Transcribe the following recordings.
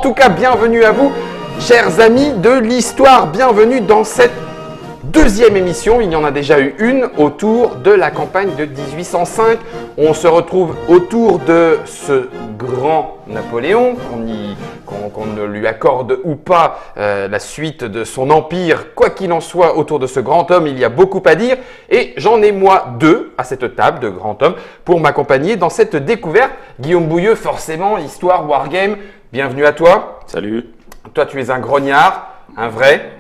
tout cas, bienvenue à vous, chers amis de l'histoire. Bienvenue dans cette deuxième émission. Il y en a déjà eu une autour de la campagne de 1805. On se retrouve autour de ce grand Napoléon, qu'on ne lui accorde ou pas la suite de son empire. Quoi qu'il en soit, autour de ce grand homme, il y a beaucoup à dire. Et j'en ai moi deux à cette table de grand homme pour m'accompagner dans cette découverte. Guillaume Bouilleux, forcément, histoire, wargame. Bienvenue à toi. Salut. Toi, tu es un grognard. Un vrai,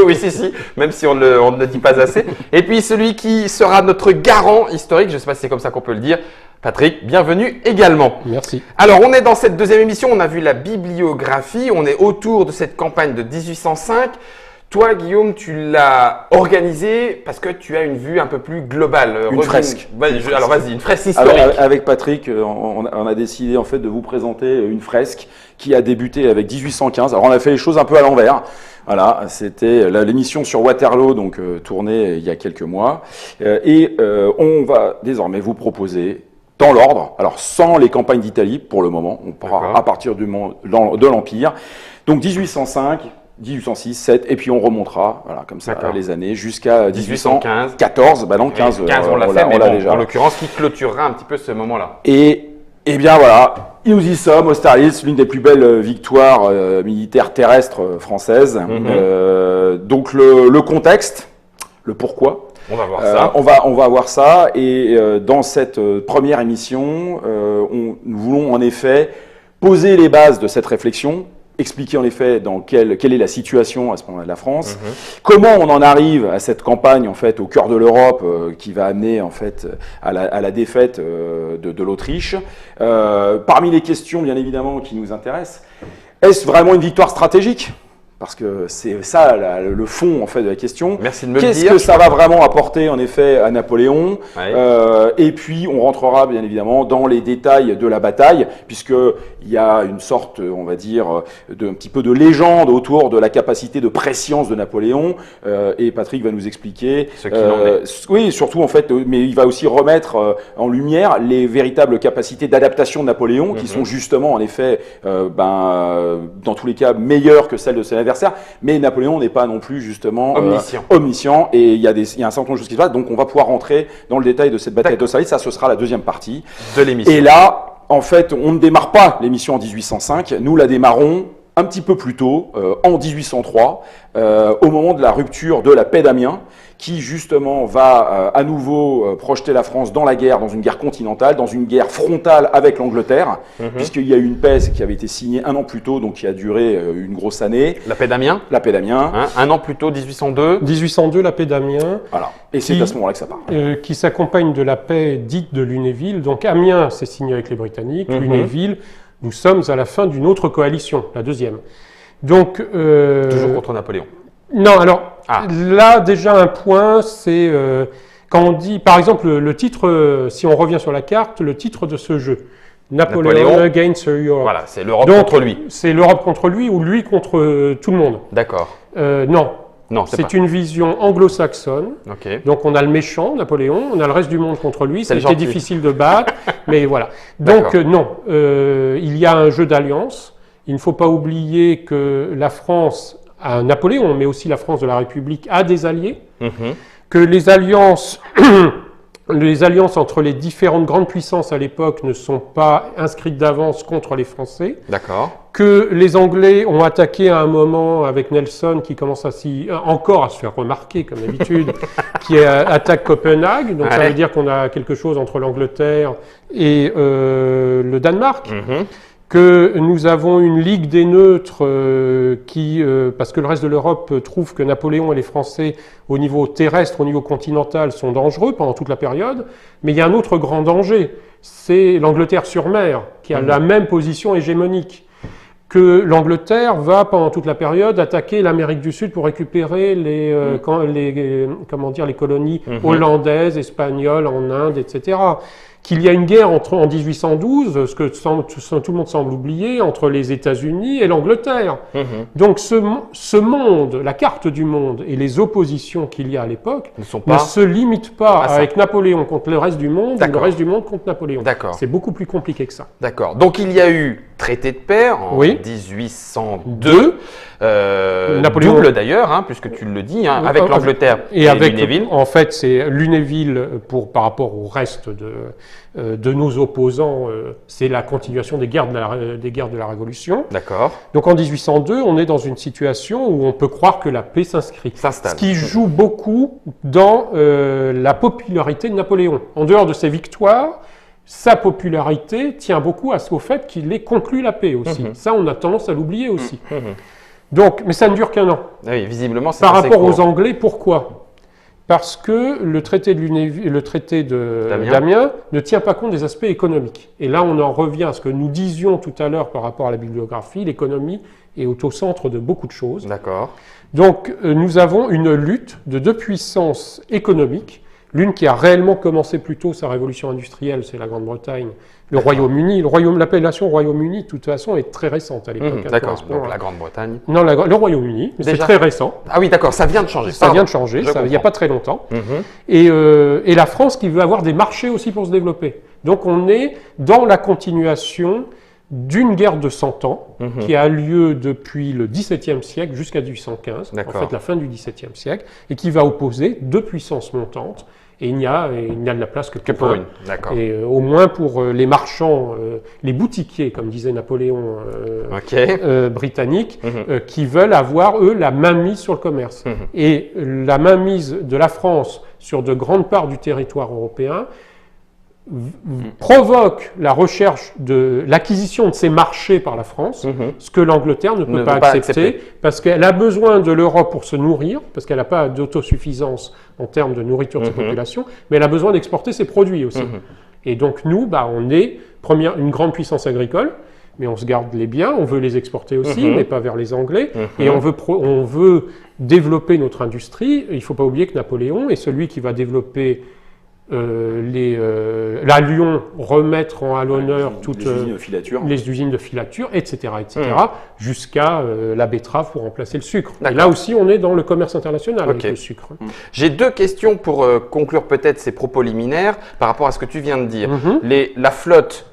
oui, si, même si on ne le dit pas assez. Et puis celui qui sera notre garant historique, je ne sais pas si c'est comme ça qu'on peut le dire, Patrick, bienvenue également. Merci. Alors, on est dans cette deuxième émission, on a vu la bibliographie, on est autour de cette campagne de 1805. Toi, Guillaume, tu l'as organisé parce que tu as une vue un peu plus globale. Une fresque. Alors vas-y, une fresque historique. Avec Patrick, on a décidé en fait de vous présenter une fresque qui a débuté avec 1815. Alors on a fait les choses un peu à l'envers. Voilà, c'était l'émission sur Waterloo, donc tournée il y a quelques mois. On va désormais vous proposer dans l'ordre, alors sans les campagnes d'Italie pour le moment, on part à partir de l'Empire. Donc 1805. 1806, 7, et puis on remontera, voilà, comme ça, les années, jusqu'à 1814. Bah non, 15, 15 on l'a fait, mais déjà. En l'occurrence, qui clôturera un petit peu ce moment-là. Et bien voilà, nous y sommes, Austerlitz, l'une des plus belles victoires militaires terrestres françaises. Donc le contexte, le pourquoi. On va voir ça. On va voir ça, et dans cette première émission, nous voulons en effet poser les bases de cette réflexion, expliquer en effet quelle est la situation à ce moment-là de la France, comment on en arrive à cette campagne en fait au cœur de l'Europe qui va amener en fait à la défaite de l'Autriche. Parmi les questions bien évidemment qui nous intéressent, est-ce vraiment une victoire stratégique ? Parce que c'est ça le fond en fait de la question. Merci de me le dire. Qu'est-ce que ça va vraiment apporter en effet à Napoléon ? Et puis on rentrera bien évidemment dans les détails de la bataille, puisqu'il y a une sorte, on va dire, un petit peu de légende autour de la capacité de prescience de Napoléon. Et Patrick va nous expliquer. Ce qu'il en est. Oui, surtout en fait, mais il va aussi remettre en lumière les véritables capacités d'adaptation de Napoléon, qui sont justement en effet, dans tous les cas, meilleures que celles de ses adversaires. Mais Napoléon n'est pas non plus justement omniscient, et il y a un certain nombre de choses qui se passent, donc on va pouvoir rentrer dans le détail de cette bataille d'Austerlitz. Ça, ce sera la deuxième partie de l'émission. Et là, en fait, on ne démarre pas l'émission en 1805, nous la démarrons un petit peu plus tôt, en 1803, au moment de la rupture de la paix d'Amiens, qui justement va à nouveau projeter la France dans la guerre, dans une guerre continentale, dans une guerre frontale avec l'Angleterre, puisqu'il y a eu une paix qui avait été signée un an plus tôt, donc qui a duré une grosse année. La paix d'Amiens. La paix d'Amiens. Un an plus tôt, 1802. 1802, la paix d'Amiens. Voilà. Et c'est à ce moment-là que ça part. Qui s'accompagne de la paix dite de Lunéville. Donc Amiens, c'est signé avec les Britanniques. Lunéville, nous sommes à la fin d'une autre coalition, la deuxième. Donc, toujours contre Napoléon. Non, alors là déjà un point, c'est quand on dit, par exemple, le titre, si on revient sur la carte, le titre de ce jeu, Napoléon against Europe. Voilà, c'est l'Europe contre lui. C'est l'Europe contre lui ou lui contre tout le monde. D'accord. Non, c'est une vision anglo-saxonne. Donc on a le méchant, Napoléon, on a le reste du monde contre lui. C'était difficile de battre, mais voilà. Donc non, il y a un jeu d'alliance. Il ne faut pas oublier que la France a Napoléon, mais aussi la France de la République a des alliés. Que les alliances entre les différentes grandes puissances à l'époque ne sont pas inscrites d'avance contre les Français. D'accord. Que les Anglais ont attaqué à un moment avec Nelson, qui commence encore à se faire remarquer comme d'habitude, qui attaque Copenhague. Donc ça veut dire qu'on a quelque chose entre l'Angleterre et le Danemark. Que nous avons une Ligue des neutres parce que le reste de l'Europe trouve que Napoléon et les Français, au niveau terrestre, au niveau continental, sont dangereux pendant toute la période. Mais il y a un autre grand danger, c'est l'Angleterre sur mer, qui a la même position hégémonique. Que l'Angleterre va, pendant toute la période, attaquer l'Amérique du Sud pour récupérer les colonies hollandaises, espagnoles, en Inde, etc. Qu'il y a une guerre en 1812, ce que tout le monde semble oublier, entre les États-Unis et l'Angleterre. Donc ce monde, la carte du monde et les oppositions qu'il y a à l'époque ne se limitent pas avec Napoléon contre le reste du monde ou le reste du monde contre Napoléon. C'est beaucoup plus compliqué que ça. D'accord. Donc il y a eu traité de paix en 1802. Napoléon. Double d'ailleurs, hein, puisque tu le dis, hein, avec l'Angleterre et avec Lunéville. En fait, c'est Lunéville par rapport au reste de nos opposants, c'est la continuation des guerres de la Révolution. D'accord. Donc en 1802, on est dans une situation où on peut croire que la paix s'inscrit. S'installe. Ce qui joue beaucoup dans la popularité de Napoléon. En dehors de ses victoires, sa popularité tient beaucoup au fait qu'il ait conclu la paix aussi. Ça, on a tendance à l'oublier aussi. Donc, mais ça ne dure qu'un an. Oui, visiblement, c'est Par assez rapport court. aux Anglais, pourquoi? Parce que le traité de D'Amiens ne tient pas compte des aspects économiques. Et là, on en revient à ce que nous disions tout à l'heure par rapport à la bibliographie. L'économie est au centre de beaucoup de choses. D'accord. Donc, nous avons une lutte de deux puissances économiques. L'une qui a réellement commencé plus tôt sa révolution industrielle, c'est la Grande-Bretagne. Le Royaume-Uni, l'appellation Royaume-Uni, de toute façon, est très récente à l'époque. D'accord, donc la Grande-Bretagne. Non, le Royaume-Uni, mais c'est très récent. Ah oui, d'accord, ça vient de changer. Ça vient de changer, il n'y a pas très longtemps. Et la France qui veut avoir des marchés aussi pour se développer. Donc on est dans la continuation d'une guerre de 100 ans qui a lieu depuis le XVIIe siècle jusqu'à 1815, en fait la fin du XVIIe siècle, et qui va opposer deux puissances montantes. Et il n'y a de la place que pour une. D'accord. Et au moins pour les marchands, les boutiquiers, comme disait Napoléon britannique, qui veulent avoir, eux, la mainmise sur le commerce. Et la mainmise de la France sur de grandes parts du territoire européen provoque la recherche de l'acquisition de ces marchés par la France, ce que l'Angleterre ne peut pas accepter, parce qu'elle a besoin de l'Europe pour se nourrir, parce qu'elle n'a pas d'autosuffisance en termes de nourriture de sa population, mais elle a besoin d'exporter ses produits aussi. Et donc nous, on est une grande puissance agricole, mais on se garde les biens, on veut les exporter aussi, mais pas vers les Anglais, et on veut développer notre industrie. Il ne faut pas oublier que Napoléon est celui qui va développer la Lyon, remettre à l'honneur toutes les usines de filature, etc., jusqu'à la betterave pour remplacer le sucre. Et là aussi, on est dans le commerce international avec le sucre. J'ai deux questions pour conclure peut-être ces propos liminaires par rapport à ce que tu viens de dire. La flotte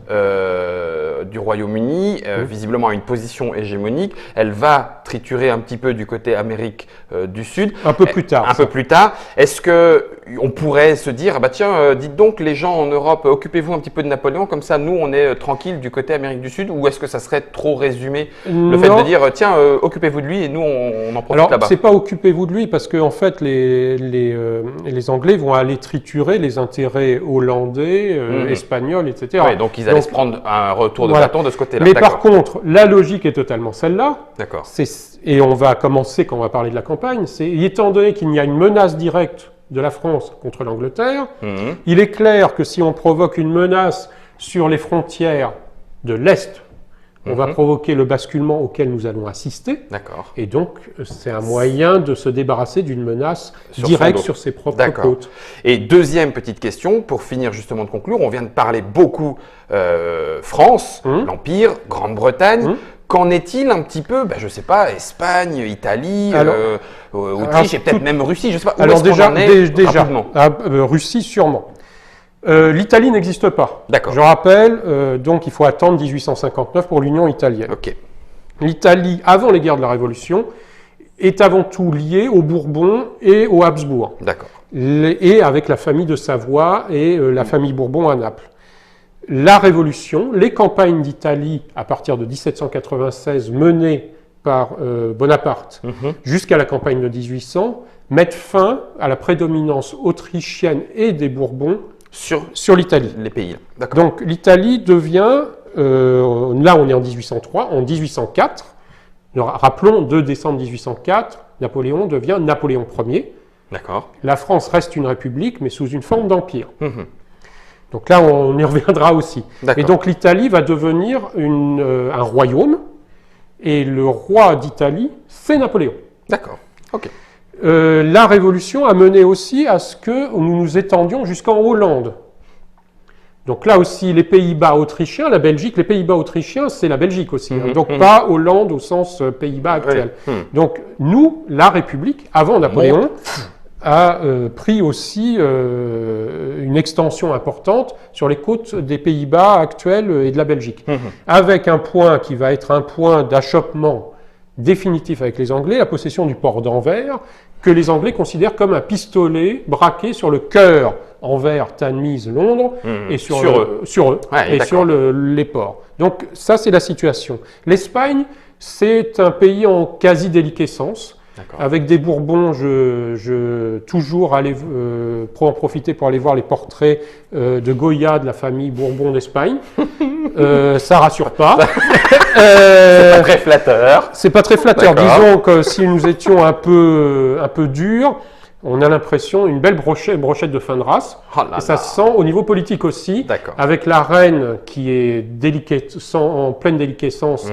du Royaume-Uni, visiblement a une position hégémonique. Elle va triturer un petit peu du côté Amérique du Sud. Un peu plus tard. Plus tard. Est-ce qu'on pourrait se dire, tiens, dites donc les gens en Europe, occupez-vous un petit peu de Napoléon, comme ça nous on est tranquille du côté Amérique du Sud, ou est-ce que ça serait trop résumé le fait de dire, tiens, occupez-vous de lui et nous on en profite là-bas? Alors, c'est pas occupez-vous de lui, parce qu'en fait les Anglais vont aller triturer les intérêts hollandais, espagnols, etc. Oui, donc ils allaient se prendre un retour de bâton de ce côté-là. Mais par contre, la logique est totalement celle-là. D'accord. Et on va commencer quand on va parler de la campagne, étant donné qu'il y a une menace directe de la France contre l'Angleterre, il est clair que si on provoque une menace sur les frontières de l'Est, on va provoquer le basculement auquel nous allons assister. D'accord. Et donc, c'est un moyen de se débarrasser d'une menace directe sur ses propres côtes. Et deuxième petite question, pour finir justement de conclure, on vient de parler beaucoup France, l'Empire, Grande-Bretagne. Qu'en est-il un petit peu, je ne sais pas, Espagne, Italie, Autriche et peut-être même Russie, je ne sais pas. Alors déjà, Russie sûrement. L'Italie n'existe pas. D'accord. Je rappelle, donc il faut attendre 1859 pour l'Union italienne. Ok. L'Italie, avant les guerres de la Révolution, est avant tout liée aux Bourbons et aux Habsbourg. D'accord. Et avec la famille de Savoie et la famille Bourbon à Naples. La Révolution, les campagnes d'Italie à partir de 1796 menées par Bonaparte jusqu'à la campagne de 1800 mettent fin à la prédominance autrichienne et des Bourbons sur l'Italie. Les pays. D'accord. Donc l'Italie devient, là on est en 1803, en 1804, rappelons 2 décembre 1804, Napoléon devient Napoléon Ier. D'accord. La France reste une république mais sous une forme d'empire. Donc là, on y reviendra aussi. Et donc l'Italie va devenir un royaume, et le roi d'Italie, c'est Napoléon. D'accord, ok. La Révolution a mené aussi à ce que nous nous étendions jusqu'en Hollande. Donc là aussi, les Pays-Bas autrichiens, la Belgique, les Pays-Bas autrichiens, c'est la Belgique aussi. Donc pas Hollande au sens Pays-Bas actuel. Donc nous, la République, avant Napoléon, a pris aussi une extension importante sur les côtes des Pays-Bas actuels et de la Belgique, avec un point qui va être un point d'achoppement définitif avec les Anglais, la possession du port d'Anvers, que les Anglais considèrent comme un pistolet braqué sur le cœur Anvers, Tamise, Londres, et sur eux, Ouais, et sur les ports. Donc ça, c'est la situation. L'Espagne, c'est un pays en quasi-déliquescence, avec des Bourbons. Je toujours aller en profiter pour aller voir les portraits de Goya de la famille Bourbon d'Espagne. Ça rassure pas. C'est pas très flatteur. C'est pas très flatteur. D'accord. Disons que si nous étions un peu durs, on a l'impression une belle brochette de fin de race. Oh là Et ça là. se sent au niveau politique aussi, D'accord. avec la reine qui est en pleine déliquescence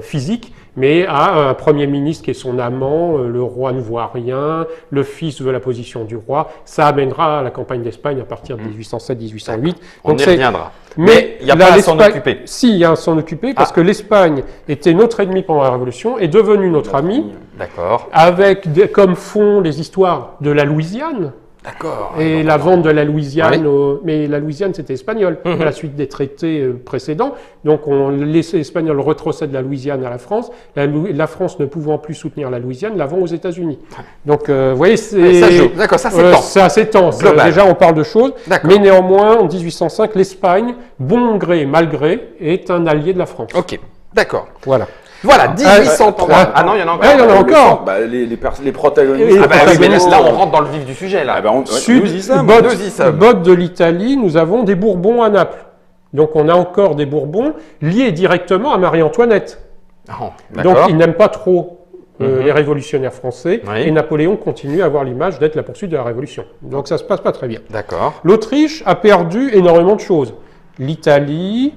physique, mais a un premier ministre qui est son amant, le roi ne voit rien, le fils veut la position du roi. Ça amènera à la campagne d'Espagne à partir de 1807-1808. On y reviendra. Mais il n'y a pas à s'en l'Espagne- occuper. Si, il y a à s'en occuper, parce que l'Espagne était notre ennemi pendant la Révolution, est devenue notre ami, D'accord. avec comme fond les histoires de la Louisiane, D'accord. et la vente de la Louisiane, mais la Louisiane c'était espagnol, à la suite des traités précédents. Donc les Espagnols retrocèdent la Louisiane à la France. La France ne pouvant plus soutenir la Louisiane, la vend aux États-Unis. Donc vous voyez, c'est Ça joue. D'accord, ça s'étend. c'est assez tense. Global. Déjà on parle de choses, D'accord. mais néanmoins en 1805, l'Espagne, bon gré mal gré, est un allié de la France. Ok, d'accord. Voilà. Voilà, 1803. ah, Ah non, il y en a encore. Ouais, il y en a encore. Bah, les protagonistes. Ah bah oui, mais là, protagonistes. on rentre dans le vif du sujet, là. Ah bah, Sud, nous y sommes. botte, Nous y sommes. botte de l'Italie, nous avons des Bourbons à Naples. Donc on a encore des Bourbons liés directement à Marie-Antoinette. Oh, Donc d'accord. ils n'aiment pas trop les révolutionnaires français, Oui. et Napoléon continue à avoir l'image d'être la poursuite de la Révolution. Donc ça se passe pas très bien. D'accord. L'Autriche a perdu énormément de choses. L'Italie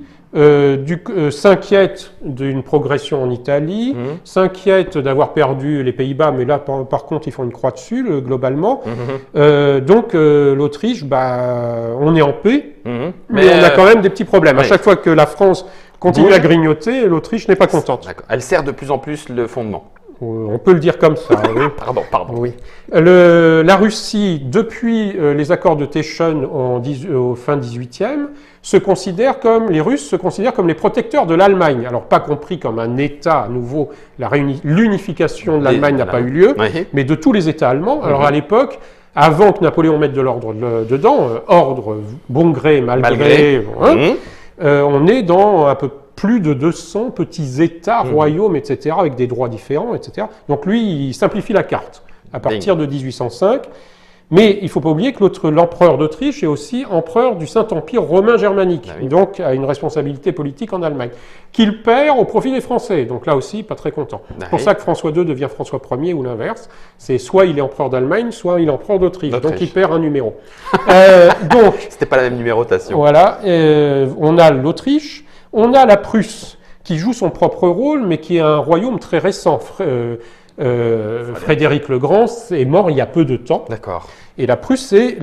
s'inquiète d'une progression en Italie, s'inquiète d'avoir perdu les Pays-Bas, mais là par contre ils font une croix dessus globalement. Donc l'Autriche, on est en paix, mais on a quand même des petits problèmes. À oui. chaque fois que la France continue Bouge. à grignoter, l'Autriche n'est pas contente. D'accord. Elle sert de plus en plus le fondement. On peut le dire comme ça. Oui. Pardon. Oui. La Russie, depuis les accords de Teschen au fin 18e, les Russes se considèrent comme les protecteurs de l'Allemagne. Alors pas compris comme un État à nouveau, l'unification de l'Allemagne n'a pas eu lieu, Oui. mais de tous les États allemands. Alors à l'époque, avant que Napoléon mette de l'ordre dedans, ordre, bon gré, mal gré, on est dans un peu plus de 200 petits États, royaumes, etc., avec des droits différents, etc. Donc lui, il simplifie la carte à partir de 1805. Mais il ne faut pas oublier que l'empereur d'Autriche est aussi empereur du Saint-Empire romain germanique, donc a une responsabilité politique en Allemagne, qu'il perd au profit des Français. Donc là aussi, pas très content. C'est pour ça que François II devient François Ier ou l'inverse. C'est soit il est empereur d'Allemagne, soit il est empereur d'Autriche. Donc il perd un numéro. Donc c'était pas la même numérotation. Voilà, on a l'Autriche, on a la Prusse qui joue son propre rôle, mais qui est un royaume très récent. Frédéric le Grand est mort il y a peu de temps. D'accord. Et la Prusse est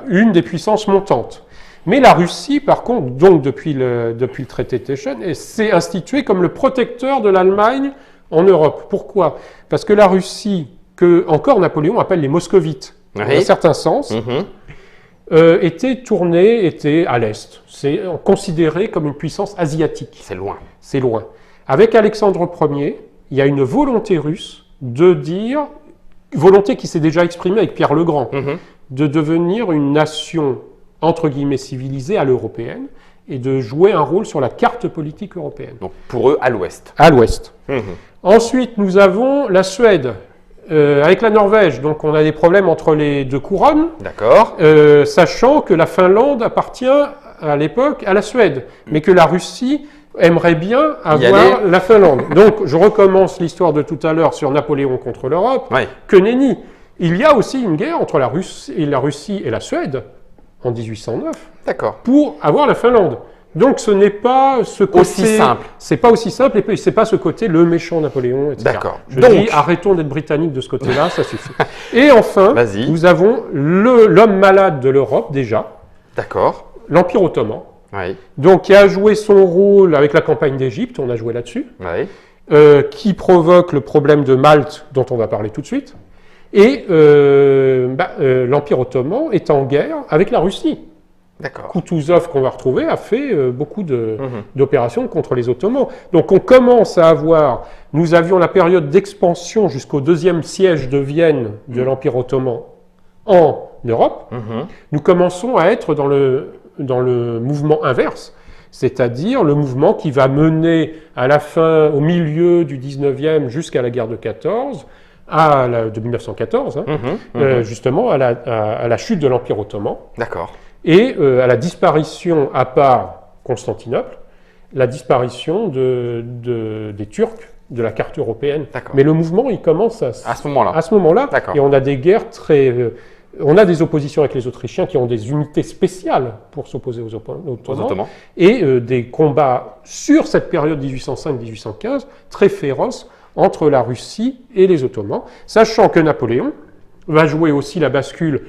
une des puissances montantes. Mais la Russie, par contre, donc depuis le traité de Teschen, s'est instituée comme le protecteur de l'Allemagne en Europe. Pourquoi? Parce que la Russie, que encore Napoléon appelle les moscovites, dans un certain sens, était à l'Est. C'est considéré comme une puissance asiatique. C'est loin. C'est loin. Avec Alexandre Ier, il y a une volonté russe de dire, volonté qui s'est déjà exprimée avec Pierre le Grand, de devenir une nation, entre guillemets, civilisée à l'européenne, et de jouer un rôle sur la carte politique européenne. Donc pour eux, à l'ouest. À l'ouest. Ensuite, nous avons la Suède, avec la Norvège. Donc on a des problèmes entre les deux couronnes, D'accord. sachant que la Finlande appartient à l'époque à la Suède, mais que la Russie aimerait bien avoir la Finlande. Donc, je recommence l'histoire de tout à l'heure sur Napoléon contre l'Europe. Que nenni. Il y a aussi une guerre entre la Russie et la Suède en 1809 pour avoir la Finlande. Donc, ce n'est pas ce côté aussi simple. C'est pas aussi simple et c'est pas ce côté le méchant Napoléon, etc. D'accord. Je dis arrêtons d'être britanniques de ce côté-là, ça suffit. Et enfin, nous avons l'homme malade de l'Europe déjà. D'accord. L'Empire ottoman. Donc, qui a joué son rôle avec la campagne d'Égypte, on a joué là-dessus, qui provoque le problème de Malte, dont on va parler tout de suite, Et l'Empire ottoman est en guerre avec la Russie. D'accord. Kutuzov, qu'on va retrouver, a fait beaucoup d'opérations contre les Ottomans. Donc on commence à avoir, nous avions la période d'expansion jusqu'au deuxième siège de Vienne de l'Empire ottoman en Europe. Nous commençons à être dans le mouvement inverse, c'est-à-dire le mouvement qui va mener à la fin, au milieu du 19e jusqu'à la guerre de 14, de 1914, justement à la chute de l'Empire ottoman. D'accord. Et à la disparition, à part Constantinople, la disparition des Turcs de la carte européenne. D'accord. Mais le mouvement, il commence à ce moment-là. À ce moment-là. D'accord. Et on a des guerres on a des oppositions avec les Autrichiens qui ont des unités spéciales pour s'opposer aux Ottomans. Et des combats sur cette période 1805-1815 très féroces entre la Russie et les Ottomans, sachant que Napoléon va jouer aussi la bascule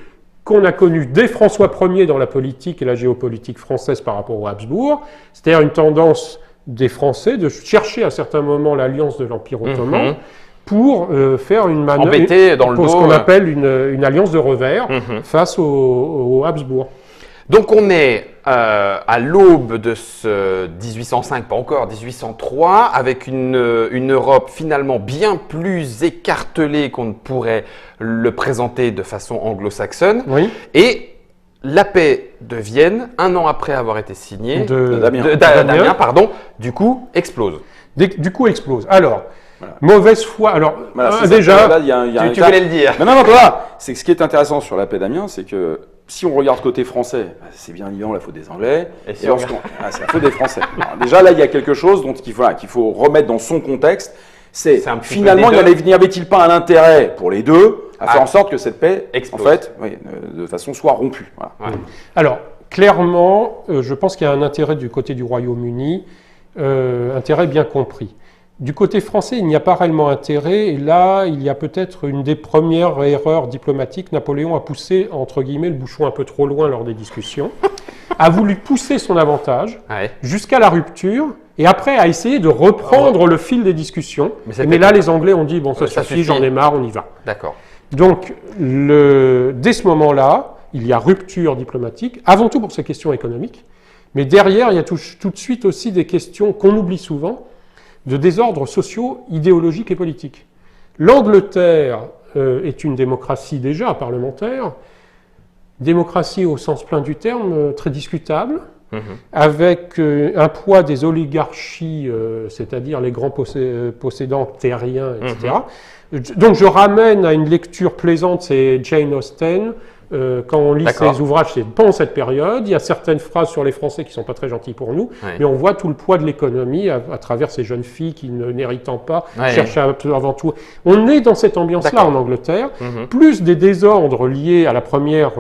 qu'on a connue dès François Ier dans la politique et la géopolitique française par rapport aux Habsbourg, c'est-à-dire une tendance des Français de chercher à certains moments l'alliance de l'Empire ottoman pour faire une manœuvre, ce qu'on appelle une alliance de revers face aux Habsbourg. Donc on est à l'aube de ce 1805, pas encore, 1803, avec une Europe finalement bien plus écartelée qu'on ne pourrait le présenter de façon anglo-saxonne. Oui. Et la paix de Vienne, un an après avoir été signée, Damien, pardon, du coup explose. explose. Alors, mauvaise foi. Alors, déjà, tu voulais le dire. Non, voilà. C'est que ce qui est intéressant sur la paix d'Amiens, c'est que si on regarde côté français, c'est bien évidemment la faute des Anglais. C'est la faute des Français. Alors, déjà, là, il y a quelque chose qu'il faut remettre dans son contexte. C'est finalement, n'y avait-il pas un intérêt pour les deux à faire en sorte que cette paix, explose. En fait, de façon soit rompue. Voilà. Ouais. Alors, clairement, je pense qu'il y a un intérêt du côté du Royaume-Uni, intérêt bien compris. Du côté français, il n'y a pas réellement intérêt, et là, il y a peut-être une des premières erreurs diplomatiques. Napoléon a poussé, entre guillemets, le bouchon un peu trop loin lors des discussions, a voulu pousser son avantage jusqu'à la rupture, et après a essayé de reprendre le fil des discussions. Mais là, les Anglais ont dit, bon, ça suffit, j'en ai marre, on y va. D'accord. Donc, dès ce moment-là, il y a rupture diplomatique, avant tout pour ces questions économiques, mais derrière, il y a tout de suite aussi des questions qu'on oublie souvent, de désordres sociaux, idéologiques et politiques. L'Angleterre est une démocratie déjà parlementaire, démocratie au sens plein du terme, très discutable, avec un poids des oligarchies, c'est-à-dire les grands possédants terriens, etc. Donc je ramène à une lecture plaisante, c'est Jane Austen. Quand on lit ses ouvrages, c'est pendant cette période. Il y a certaines phrases sur les Français qui ne sont pas très gentilles pour nous, mais on voit tout le poids de l'économie à travers ces jeunes filles qui, n'héritant pas, cherchent avant tout. On est dans cette ambiance-là en Angleterre, plus des désordres liés à la première,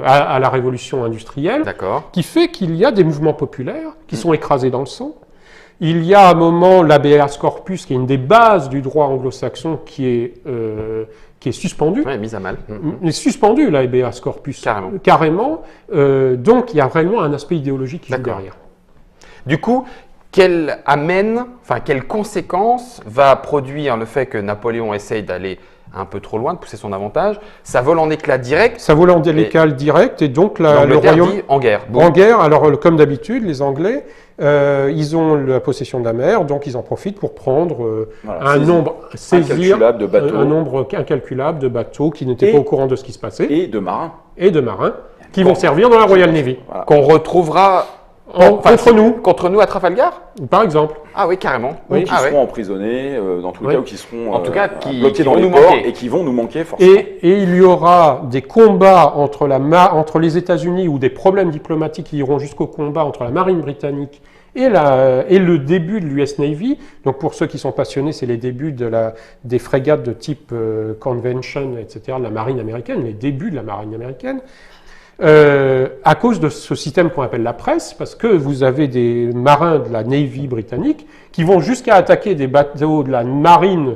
à la révolution industrielle, qui fait qu'il y a des mouvements populaires qui sont écrasés dans le sang. Il y a à un moment l'habeas corpus, qui est une des bases du droit anglo-saxon, qui est suspendu. Oui, mise à mal. Il est suspendu, l'habeas corpus. Carrément. Donc, il y a réellement un aspect idéologique qui joue derrière. Du coup, quelles conséquences va produire le fait que Napoléon essaye d'aller un peu trop loin, de pousser son avantage? Ça vole en éclats direct. Ça vole en éclats direct, et donc le Royaume dit en guerre. En guerre. Alors, comme d'habitude, les Anglais, ils ont la possession de la mer, donc ils en profitent pour prendre un nombre incalculable de bateaux qui n'étaient pas au courant de ce qui se passait. Et de marins. Qui vont servir dans la Royal Navy. Voilà. Qu'on retrouvera contre nous à Trafalgar, par exemple. Ah oui, carrément. Qui seront emprisonnés, dans tous les cas, ou qui seront bloqués dans les ports et qui vont nous manquer forcément. Et il y aura des combats entre les États-Unis, ou des problèmes diplomatiques qui iront jusqu'au combat entre la marine britannique et le début de l'US Navy. Donc pour ceux qui sont passionnés, c'est les débuts des frégates de type Convention, etc., de la marine américaine, les débuts de la marine américaine. À cause de ce système qu'on appelle la presse, parce que vous avez des marins de la Navy britannique qui vont jusqu'à attaquer des bateaux de la marine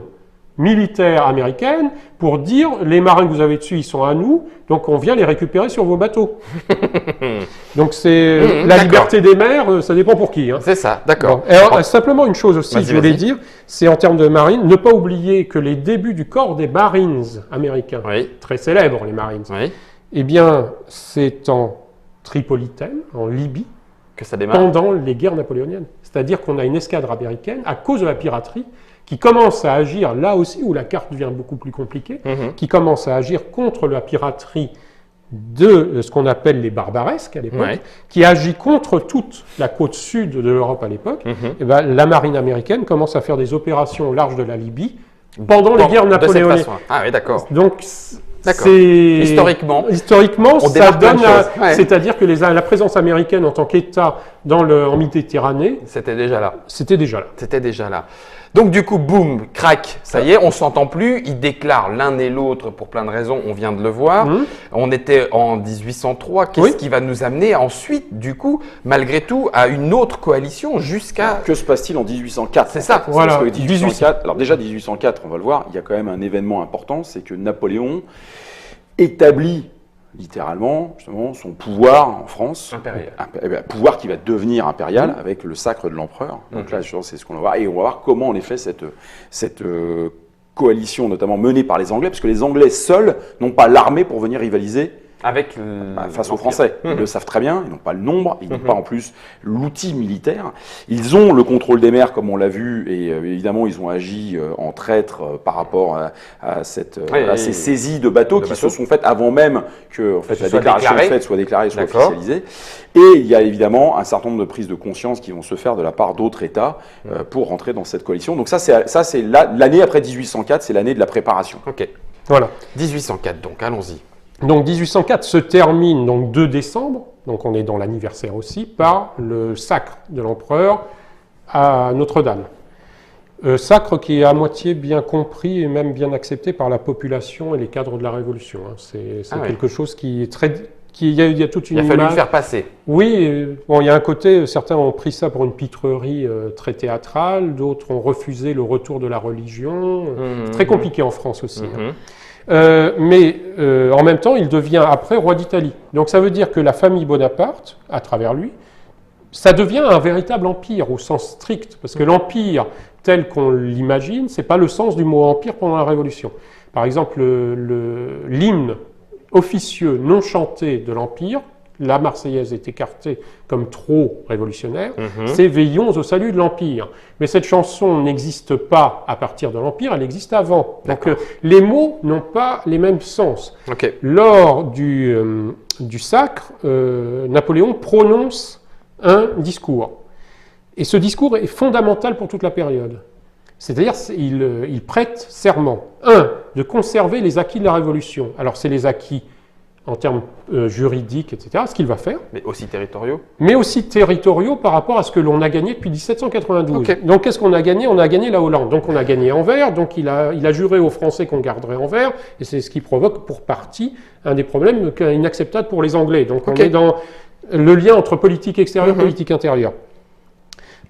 militaire américaine pour dire les marins que vous avez dessus, ils sont à nous, donc on vient les récupérer sur vos bateaux. Donc c'est la liberté des mers, ça dépend pour qui. Hein. C'est ça, d'accord. Bon. Alors, simplement une chose aussi, je voulais dire, c'est en termes de marine, ne pas oublier que les débuts du corps des Marines américains, très célèbres les Marines, eh bien c'est en Tripolitaine, en Libye, que ça démarre. Pendant les guerres napoléoniennes. C'est-à-dire qu'on a une escadre américaine, à cause de la piraterie, qui commence à agir, là aussi où la carte devient beaucoup plus compliquée, qui commence à agir contre la piraterie de ce qu'on appelle les barbaresques à l'époque, qui agit contre toute la côte sud de l'Europe à l'époque. Et ben, la marine américaine commence à faire des opérations au large de la Libye pendant les guerres napoléoniennes. Ah oui, d'accord. Donc, historiquement, ça donne, c'est-à-dire que la présence américaine en tant qu'État en Méditerranée, c'était déjà là. C'était déjà là. Donc du coup, boum, crac, ça y est, on s'entend plus. Ils déclarent l'un et l'autre pour plein de raisons, on vient de le voir. On était en 1803. Qu'est-ce qui va nous amener ensuite, du coup, malgré tout, à une autre coalition jusqu'à… Que se passe-t-il en 1804 C'est ça. Voilà. Parce que 1804, alors déjà 1804, on va le voir, il y a quand même un événement important, c'est que Napoléon établit littéralement justement son pouvoir en France, un pouvoir qui va devenir impérial avec le sacre de l'empereur. Donc là, c'est ce qu'on va voir, et on va voir comment en effet cette coalition, notamment menée par les Anglais, parce que les Anglais seuls n'ont pas l'armée pour venir rivaliser avec face aux Français. Ils le savent très bien, ils n'ont pas le nombre, ils n'ont pas en plus l'outil militaire. Ils ont le contrôle des mers, comme on l'a vu, et évidemment, ils ont agi en traître par rapport à ces saisies de bateaux qui se sont faites avant même que en fait, la déclaration soit déclarée et soit officialisée. Et il y a évidemment un certain nombre de prises de conscience qui vont se faire de la part d'autres États pour rentrer dans cette coalition. Donc ça, c'est l'année après 1804, c'est l'année de la préparation. Ok. Voilà. 1804, donc, allons-y. Donc 1804 se termine donc 2 décembre, donc on est dans l'anniversaire aussi, par le sacre de l'empereur à Notre-Dame. Sacre qui est à moitié bien compris et même bien accepté par la population et les cadres de la Révolution. Hein. C'est quelque chose qui est très… Il y a toute une image… Il a fallu le faire passer. Oui, bon, il y a un côté, certains ont pris ça pour une pitrerie très théâtrale, d'autres ont refusé le retour de la religion. C'est très compliqué en France aussi. Hein. Mais en même temps, il devient après roi d'Italie. Donc ça veut dire que la famille Bonaparte, à travers lui, ça devient un véritable empire au sens strict, parce que l'empire tel qu'on l'imagine, c'est pas le sens du mot empire pendant la Révolution. Par exemple, l'hymne officieux non chanté de l'empire, la Marseillaise est écartée comme trop révolutionnaire, c'est « Veillons au salut de l'Empire ». Mais cette chanson n'existe pas à partir de l'Empire, elle existe avant. Donc les mots n'ont pas les mêmes sens. Lors du sacre, Napoléon prononce un discours. Et ce discours est fondamental pour toute la période. C'est-à-dire il prête serment. De conserver les acquis de la Révolution. Alors c'est les acquis en termes juridiques, etc., ce qu'il va faire. Mais aussi territoriaux. Mais aussi territoriaux par rapport à ce que l'on a gagné depuis 1792. Donc qu'est-ce qu'on a gagné? On a gagné la Hollande. Donc on a gagné Anvers, donc il a juré aux Français qu'on garderait Anvers, et c'est ce qui provoque pour partie un des problèmes inacceptables pour les Anglais. Donc on est dans le lien entre politique extérieure et politique intérieure.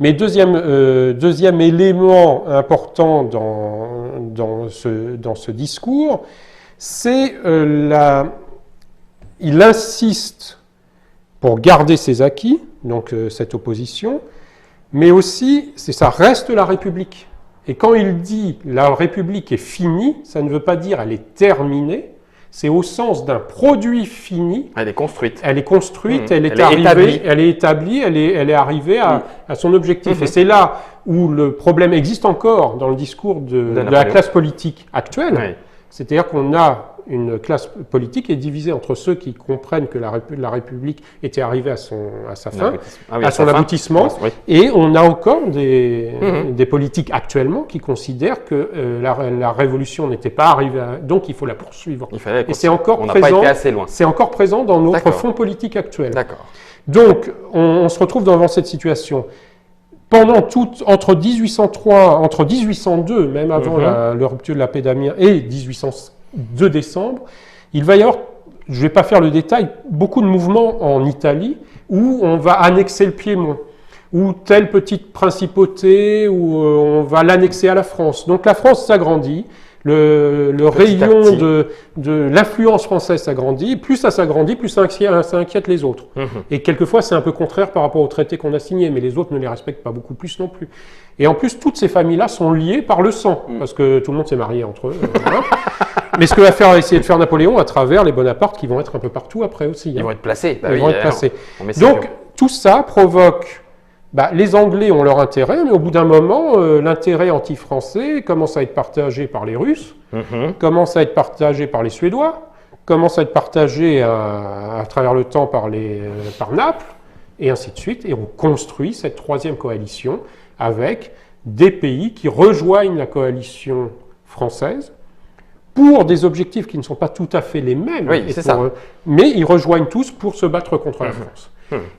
Mais deuxième élément important dans ce discours, c'est il insiste pour garder ses acquis, donc cette opposition, mais aussi, ça reste la République. Et quand il dit la République est finie, ça ne veut pas dire elle est terminée, c'est au sens d'un produit fini. Elle est construite. Elle est construite, elle est établie, elle est arrivée à son objectif. Et c'est là où le problème existe encore dans le discours de la classe politique actuelle. C'est-à-dire qu'on a une classe politique qui est divisée entre ceux qui comprennent que la République était arrivée à sa fin, à son aboutissement, et on a encore des politiques actuellement qui considèrent que la Révolution n'était pas arrivée, donc il faut la poursuivre. Et c'est encore présent. C'est encore présent dans notre fond politique actuel. Donc on se retrouve devant cette situation. Entre 1802, même avant la rupture de la paix d'Amiens, et 2 décembre, il va y avoir, je ne vais pas faire le détail, beaucoup de mouvements en Italie où on va annexer le Piémont, ou telle petite principauté où on va l'annexer à la France. Donc la France s'agrandit, le Petit à rayon petit. de l'influence française s'agrandit, plus ça s'agrandit, plus ça inquiète les autres. Et quelquefois c'est un peu contraire par rapport au traité qu'on a signé, mais les autres ne les respectent pas beaucoup plus non plus. Et en plus, toutes ces familles-là sont liées par le sang, parce que tout le monde s'est marié entre eux. Voilà. Mais ce que va essayer de faire Napoléon à travers les Bonaparte qui vont être un peu partout après aussi. Ils vont être placés. Bah Ils oui, vont être alors, placés. on met ses Donc, pions. tout ça provoque... les Anglais ont leur intérêt, mais au bout d'un moment, l'intérêt anti-français commence à être partagé par les Russes, commence à être partagé par les Suédois, commence à être partagé à travers le temps par Naples, et ainsi de suite. Et on construit cette troisième coalition avec des pays qui rejoignent la coalition française pour des objectifs qui ne sont pas tout à fait les mêmes. Oui, c'est ça. Mais ils rejoignent tous pour se battre contre la France.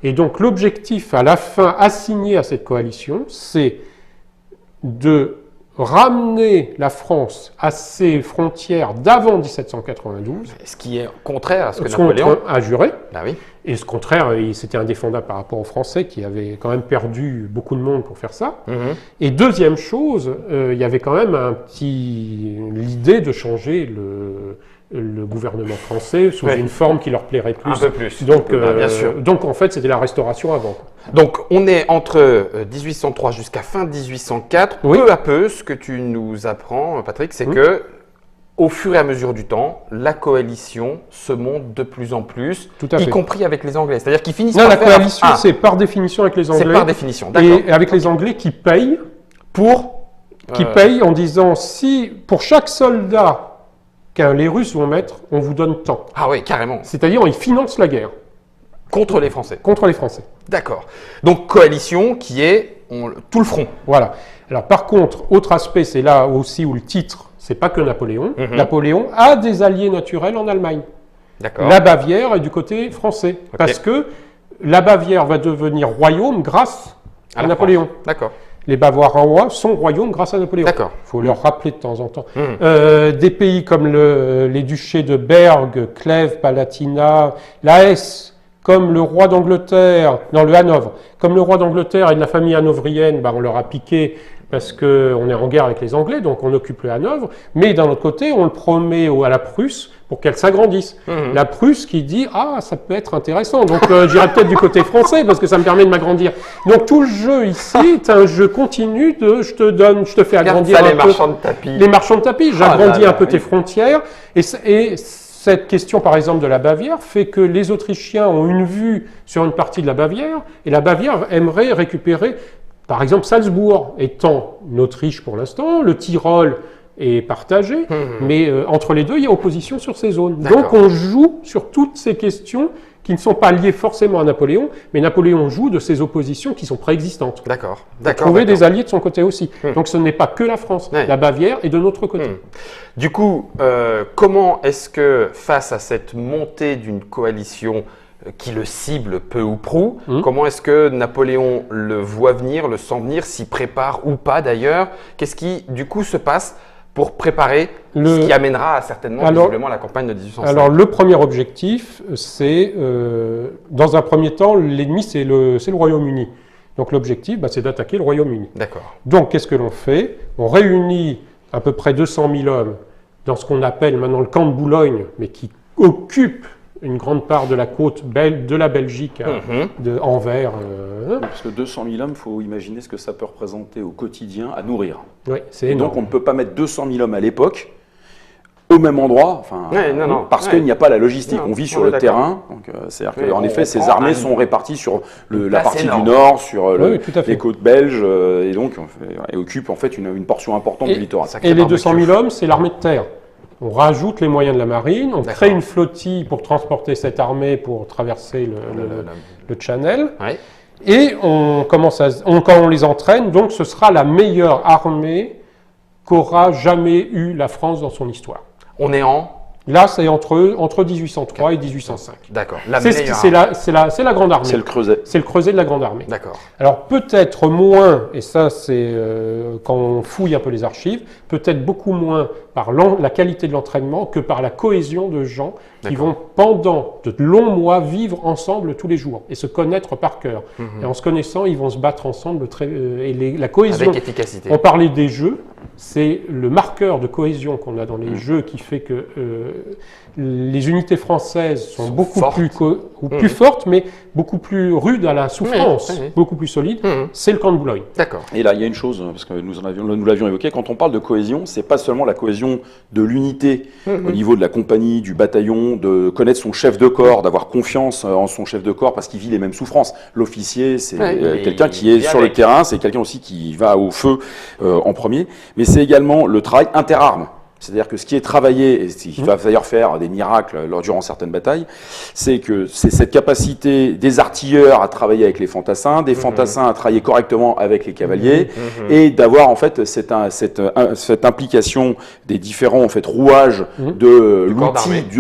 Et donc l'objectif à la fin assigné à cette coalition, c'est de ramener la France à ses frontières d'avant 1792, Ce qui est contraire à ce que ce Napoléon... qu'on a juré. Bah oui. Et ce contraire, c'était indéfendable par rapport aux Français qui avaient quand même perdu beaucoup de monde pour faire ça. Et deuxième chose, il y avait quand même l'idée de changer le gouvernement français sous une forme qui leur plairait plus. Un peu plus. Donc, Bien sûr. donc en fait, c'était la Restauration avant. Donc, on est entre 1803 jusqu'à fin 1804. Oui. Peu à peu, ce que tu nous apprends, Patrick, c'est que au fur et à mesure du temps, la coalition se monte de plus en plus, Tout à y fait. compris avec les Anglais. C'est-à-dire qu'ils finissent Non, par la faire... coalition, c'est par définition avec les Anglais. C'est par définition, d'accord. Et avec les Anglais qui payent en disant si pour chaque soldat que les Russes vont mettre, on vous donne tant. Ah oui, carrément. C'est-à-dire, ils financent la guerre Contre les Français. contre les Français. D'accord. Donc, coalition qui est tout le front. Voilà. Alors, par contre, autre aspect, c'est là aussi où le titre, c'est pas que Napoléon. Napoléon a des alliés naturels en Allemagne. D'accord. La Bavière est du côté français. Parce que la Bavière va devenir royaume grâce à la Napoléon. France. D'accord. Les Bavarois sont royaumes grâce à Napoléon. D'accord. Il faut leur rappeler de temps en temps. Des pays comme les duchés de Bergue, Clèves, Palatinat, la Hesse, comme le roi d'Angleterre, non, le Hanovre, comme le roi d'Angleterre et de la famille hanovrienne, on leur a piqué parce qu'on est en guerre avec les Anglais, donc on occupe le Hanovre. Mais d'un autre côté, on le promet à la Prusse pour qu'elle s'agrandisse. La Prusse qui dit « Ah, ça peut être intéressant, donc j'irai peut-être du côté français parce que ça me permet de m'agrandir. » Donc tout le jeu ici est un jeu continu de « je te fais agrandir ça, un les peu. » marchands de tapis. Les marchands de tapis, j'agrandis là là, un peu oui. tes frontières. Et cette question, par exemple, de la Bavière fait que les Autrichiens ont une vue sur une partie de la Bavière et la Bavière aimerait récupérer, par exemple, Salzbourg étant une Autriche pour l'instant, le Tyrol est partagé, mais entre les deux, il y a opposition sur ces zones. D'accord. Donc on joue sur toutes ces questions qui ne sont pas liées forcément à Napoléon, mais Napoléon joue de ces oppositions qui sont préexistantes. D'accord. Pour D'accord. trouver d'accord. des alliés de son côté aussi. Donc ce n'est pas que la France, Ouais. la Bavière est de notre côté. Du coup, comment est-ce que, face à cette montée d'une coalition qui le cible peu ou prou, comment est-ce que Napoléon le voit venir, le sent venir, s'y prépare ou pas d'ailleurs? Qu'est-ce qui, du coup, se passe pour préparer ce qui amènera certainement visiblement la campagne de 1805? Alors, le premier objectif, c'est, dans un premier temps, l'ennemi, c'est le Royaume-Uni. Donc, l'objectif, c'est d'attaquer le Royaume-Uni. D'accord. Donc, qu'est-ce que l'on fait? On réunit à peu près 200 000 hommes dans ce qu'on appelle maintenant le camp de Boulogne, mais qui occupe une grande part de la côte de la Belgique, de Anvers. Parce que 200 000 hommes, il faut imaginer ce que ça peut représenter au quotidien à nourrir. Oui, c'est Et énorme. donc on ne peut pas mettre 200 000 hommes à l'époque au même endroit, parce qu'il n'y a pas la logistique. Non, on vit on sur est le d'accord. terrain. C'est-à-dire qu'en effet, ces armées sont réparties sur la place partie énorme. du nord, sur Oui, tout à fait. les côtes belges, et donc et occupent en fait une portion importante du littoral. Et les 200 000 hommes, c'est l'armée de terre. On rajoute les moyens de la marine, on crée une flottille pour transporter cette armée pour traverser le Channel. Ouais. Et quand on les entraîne, donc ce sera la meilleure armée qu'aura jamais eu la France dans son histoire. On est en... Là, c'est entre 1803 et 1805. D'accord. La C'est meilleure. c'est la grande armée. C'est le creuset. C'est le creuset de la grande armée. D'accord. Alors peut-être moins, et ça c'est quand on fouille un peu les archives, peut-être beaucoup moins par la qualité de l'entraînement que par la cohésion de gens qui vont, pendant de longs mois, vivre ensemble tous les jours et se connaître par cœur. Et en se connaissant, ils vont se battre ensemble la cohésion. Avec efficacité. On parlait des jeux, c'est le marqueur de cohésion qu'on a dans les jeux qui fait que les unités françaises sont beaucoup fortes. plus fortes, mais beaucoup plus rudes à la souffrance, beaucoup plus solides. C'est le camp de Boulogne. D'accord. Et là, il y a une chose, parce que nous l'avions évoqué, quand on parle de cohésion, c'est pas seulement la cohésion de l'unité au niveau de la compagnie, du bataillon, de connaître son chef de corps, d'avoir confiance en son chef de corps parce qu'il vit les mêmes souffrances. L'officier, c'est quelqu'un qui est sur le terrain, c'est quelqu'un aussi qui va au feu en premier, mais c'est également le travail interarmes. C'est-à-dire que ce qui est travaillé, et ce qui va d'ailleurs faire des miracles durant certaines batailles, c'est que c'est cette capacité des artilleurs à travailler avec les fantassins, des fantassins à travailler correctement avec les cavaliers, et d'avoir en fait cette implication des différents en fait rouages de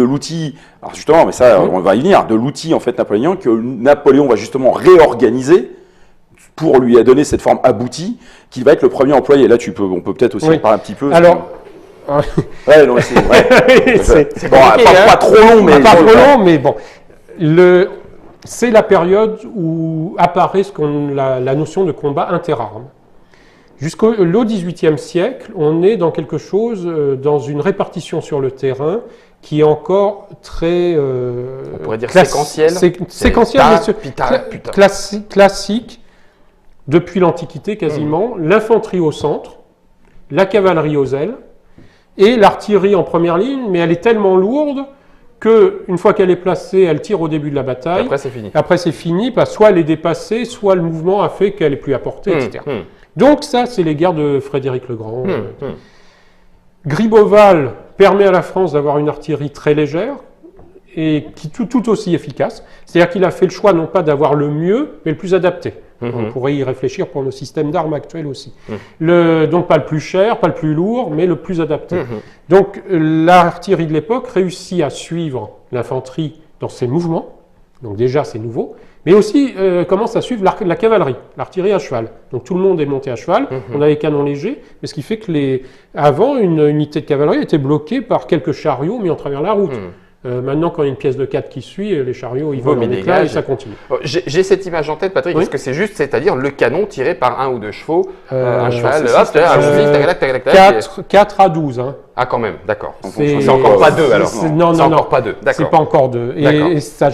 l'outil. Alors justement, mais ça, on va y venir, de l'outil en fait napoléonien que Napoléon va justement réorganiser pour lui donner cette forme aboutie, qui va être le premier employé. Là, on peut peut-être aussi en parler un petit peu. Alors, ouais, non, c'est vrai. c'est bon, pas trop long, mais pas trop long, mais bon. C'est la période où apparaît la notion de combat interarmes. Jusqu'au XVIIIe siècle, on est dans quelque chose, dans une répartition sur le terrain qui est encore très on pourrait dire séquentiel. Séquentiel, classique depuis l'Antiquité quasiment. L'infanterie au centre, la cavalerie aux ailes, et l'artillerie en première ligne, mais elle est tellement lourde qu'une fois qu'elle est placée, elle tire au début de la bataille. Et après, c'est fini. Parce que soit elle est dépassée, soit le mouvement a fait qu'elle n'est plus à portée, etc. Donc ça, c'est les guerres de Frédéric le Grand. Gribeauval permet à la France d'avoir une artillerie très légère et qui tout aussi efficace. C'est-à-dire qu'il a fait le choix non pas d'avoir le mieux, mais le plus adapté. On pourrait y réfléchir pour nos systèmes d'armes actuels aussi. Donc pas le plus cher, pas le plus lourd, mais le plus adapté. Donc l'artillerie de l'époque réussit à suivre l'infanterie dans ses mouvements, donc déjà c'est nouveau, mais aussi commence à suivre la cavalerie, l'artillerie à cheval. Donc tout le monde est monté à cheval, on a les canons légers, mais ce qui fait que avant, une unité de cavalerie était bloquée par quelques chariots mis en travers la route. Maintenant, quand il y a une pièce de 4 qui suit, les chariots, ils volent en éclats et ça continue. J'ai cette image en tête, Patrick. Est-ce que c'est juste, c'est-à-dire le canon tiré par un ou deux chevaux, un cheval, 4 à 12. Hein. Ah, quand même, d'accord. C'est encore pas 2 alors. Non, c'est encore pas 2. C'est pas encore 2. Et ça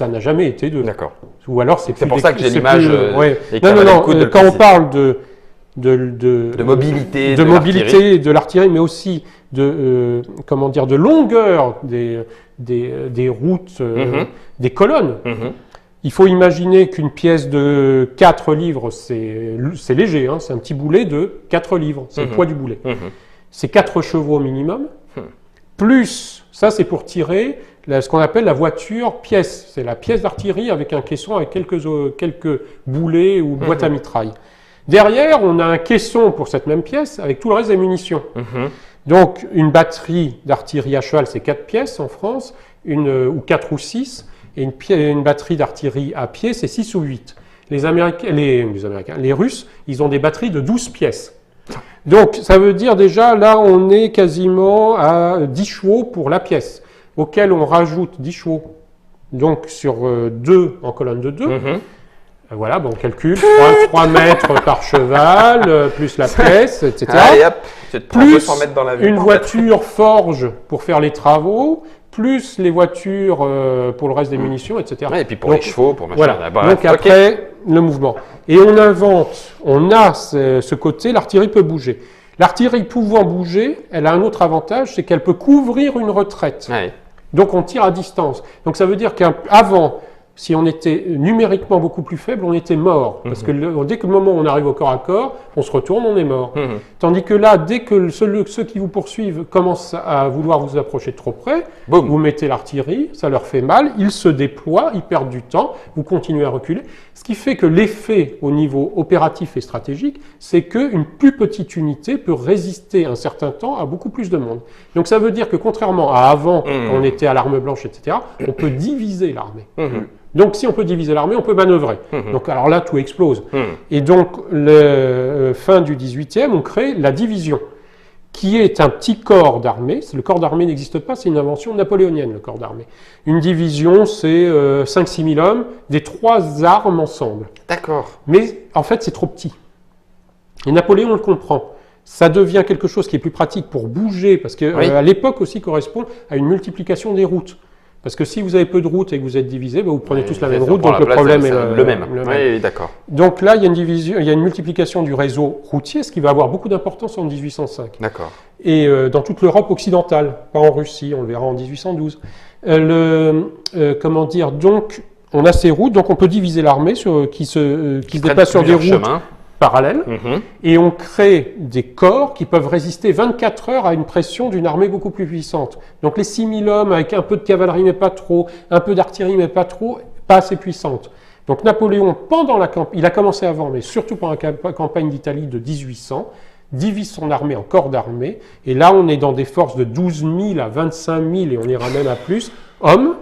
n'a jamais été 2. D'accord. Ou alors c'est pour ça que j'ai l'image. Non. Quand on parle de mobilité, de l'artillerie, mais aussi de longueur des routes, des colonnes. Il faut imaginer qu'une pièce de 4 livres, c'est léger, hein, c'est un petit boulet de 4 livres, c'est le poids du boulet. C'est 4 chevaux minimum, plus, ça c'est pour tirer ce qu'on appelle la voiture pièce. C'est la pièce d'artillerie avec un caisson avec quelques boulets ou boîtes à mitraille. Derrière, on a un caisson pour cette même pièce avec tout le reste des munitions. Donc, une batterie d'artillerie à cheval, c'est 4 pièces en France, ou 4 ou 6, et une batterie d'artillerie à pied, c'est 6 ou 8. Les Russes, ils ont des batteries de 12 pièces. Donc, ça veut dire déjà, là, on est quasiment à 10 chevaux pour la pièce, auquel on rajoute 10 chevaux, donc sur 2 en colonne de 2. Voilà, on calcule 3 mètres par cheval, plus la pièce, etc. Allez, hop, plus une voiture forge pour faire les travaux, plus les voitures pour le reste des munitions, etc. Et puis pour les chevaux, pour machin. Voilà. Donc après, le mouvement. Et on a ce côté, l'artillerie peut bouger. L'artillerie pouvant bouger, elle a un autre avantage, c'est qu'elle peut couvrir une retraite. Donc on tire à distance. Donc ça veut dire qu'avant, si on était numériquement beaucoup plus faible, on était mort. Parce que dès que le moment où on arrive au corps à corps, on se retourne, on est mort. Tandis que là, dès que ceux qui vous poursuivent commencent à vouloir vous approcher de trop près, vous mettez l'artillerie, ça leur fait mal, ils se déploient, ils perdent du temps, vous continuez à reculer. Ce qui fait que l'effet au niveau opératif et stratégique, c'est qu'une plus petite unité peut résister un certain temps à beaucoup plus de monde. Donc ça veut dire que contrairement à avant, on était à l'arme blanche, etc., on peut diviser l'armée. Donc, si on peut diviser l'armée, on peut manœuvrer. Donc, alors là, tout explose. Et donc, fin du 18e, on crée la division. qui est un petit corps d'armée. Le corps d'armée n'existe pas, c'est une invention napoléonienne, le corps d'armée. Une division, c'est 5-6 000 hommes, des 3 armes ensemble. D'accord. Mais en fait, c'est trop petit. Et Napoléon le comprend. Ça devient quelque chose qui est plus pratique pour bouger, parce que Oui. à l'époque aussi correspond à une multiplication des routes. Parce que si vous avez peu de routes et que vous êtes divisé, vous prenez tous la même route, donc le problème est le même. Oui, d'accord. Donc là, il y a une division, il y a une multiplication du réseau routier, ce qui va avoir beaucoup d'importance en 1805. D'accord. Et dans toute l'Europe occidentale, pas en Russie, on le verra en 1812. Comment dire, donc on a ces routes, donc on peut diviser l'armée qui se déplace sur des routes chemins. parallèles, Mhm. et on crée des corps qui peuvent résister 24 heures à une pression d'une armée beaucoup plus puissante. Donc les 6 000 hommes avec un peu de cavalerie mais pas trop, un peu d'artillerie mais pas trop, pas assez puissante. Donc Napoléon, pendant la campagne, il a commencé avant, mais surtout pendant la campagne d'Italie de 1800, divise son armée en corps d'armée, et là on est dans des forces de 12 000 à 25 000, et on ira même à plus, hommes,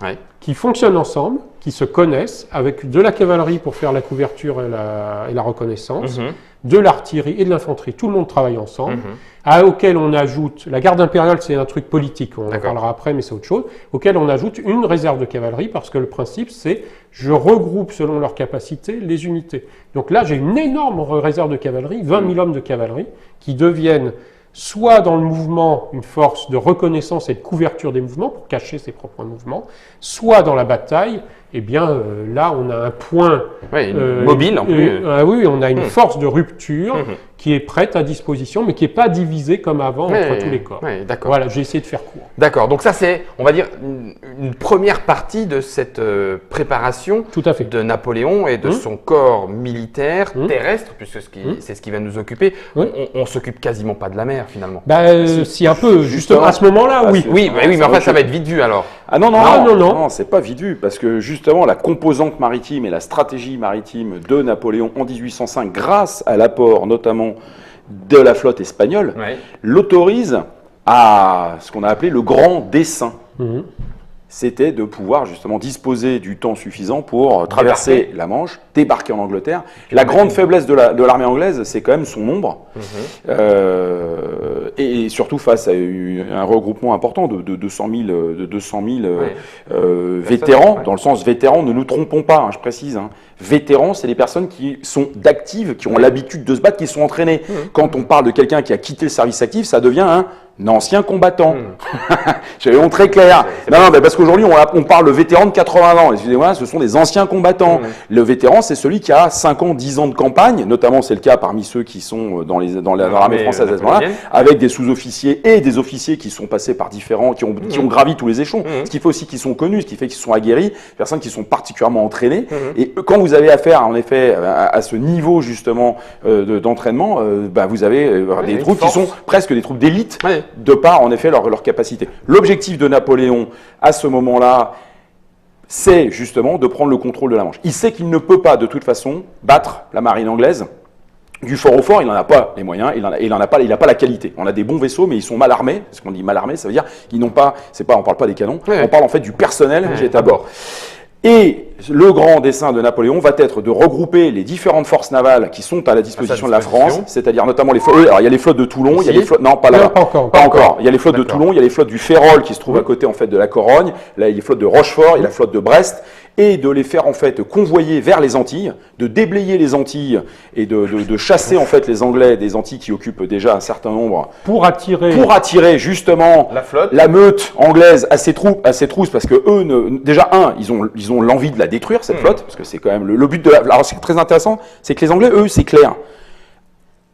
Ouais. qui fonctionnent ensemble, qui se connaissent, avec de la cavalerie pour faire la couverture et la reconnaissance, Mhm. de l'artillerie et de l'infanterie. Tout le monde travaille ensemble, Mhm. auquel on ajoute, la garde impériale c'est un truc politique, on en D'accord. parlera après mais c'est autre chose, auquel on ajoute une réserve de cavalerie parce que le principe c'est je regroupe selon leur capacité les unités. Donc là j'ai une énorme réserve de cavalerie, 20 000 hommes de cavalerie qui deviennent soit dans le mouvement une force de reconnaissance et de couverture des mouvements pour cacher ses propres mouvements, soit dans la bataille, eh bien là on a un point Ouais, mobile en plus. oui, on a une force de rupture Mhm. qui est prête à disposition, mais qui n'est pas divisée comme avant entre tous les corps. Ouais, d'accord. Voilà, j'ai essayé de faire court. D'accord. Donc ça, c'est, on va dire, une première partie de cette préparation Tout à fait. de Napoléon et de son corps militaire terrestre, puisque c'est ce qui va nous occuper. Oui. On s'occupe quasiment pas de la mer finalement. Si un peu, justement, à ce moment-là, oui. Oui, mais enfin, ça va être vite vu alors. Ah non, non. c'est pas vite vu, parce que justement, la composante maritime et la stratégie maritime de Napoléon en 1805, grâce à l'apport notamment de la flotte espagnole, Ouais. l'autorise à ce qu'on a appelé le grand dessein. Mhm. C'était de pouvoir justement disposer du temps suffisant pour traverser la Manche, débarquer en Angleterre. La grande faiblesse de l'armée anglaise, c'est quand même son nombre, et surtout face à un regroupement important de 200 000 vétérans, dans le sens vétérans, ne nous trompons pas, hein, je précise. Hein. Vétérans, c'est des personnes qui sont d'actives, qui ont l'habitude de se battre, qui sont entraînées. Quand on parle de quelqu'un qui a quitté le service actif, ça devient un ancien combattant. J'avais très clair. Non, mais parce qu'aujourd'hui, on parle de vétéran de 80 ans. Excusez-moi, ce sont des anciens combattants. Le vétéran, c'est celui qui a 5 ans, 10 ans de campagne, notamment c'est le cas parmi ceux qui sont dans l'armée française à ce moment-là, avec des sous-officiers et des officiers qui sont passés par différents, qui ont gravi tous les échelons. Ce qui fait aussi qu'ils sont connus, ce qui fait qu'ils sont aguerris, personnes qui sont particulièrement entraînées. Et quand vous avez affaire, en effet, à ce niveau justement d'entraînement, vous avez des troupes qui sont presque des troupes d'élite, de par en effet leur capacité. L'objectif de Napoléon à ce moment-là, c'est justement de prendre le contrôle de la Manche. Il sait qu'il ne peut pas de toute façon battre la marine anglaise. Du fort au fort, il n'en a pas les moyens, il n'a pas la qualité. On a des bons vaisseaux, mais ils sont mal armés. Parce qu'on dit mal armés, ça veut dire qu'ils n'ont pas, on parle pas des canons, on parle en fait du personnel qui est à bord. Et le grand dessein de Napoléon va être de regrouper les différentes forces navales qui sont à la disposition de la France, c'est-à-dire notamment les flottes. Alors il y a les flottes de Toulon, il y a les flottes. Non, pas là. Pas encore. Il y a les flottes de Toulon, il y a les flottes du Férol qui se trouvent à côté en fait de la Corogne. Là, il y a les flottes de Rochefort, il y a la flotte de Brest, et de les faire en fait convoyer vers les Antilles, de déblayer les Antilles et de chasser en fait les Anglais des Antilles qui occupent déjà un certain nombre Pour attirer justement La flotte. la meute anglaise à ses trousses, parce que eux, déjà ils ont l'envie de la détruire cette flotte, parce que c'est quand même le but de la. Alors c'est très intéressant, c'est que les Anglais, eux, c'est clair.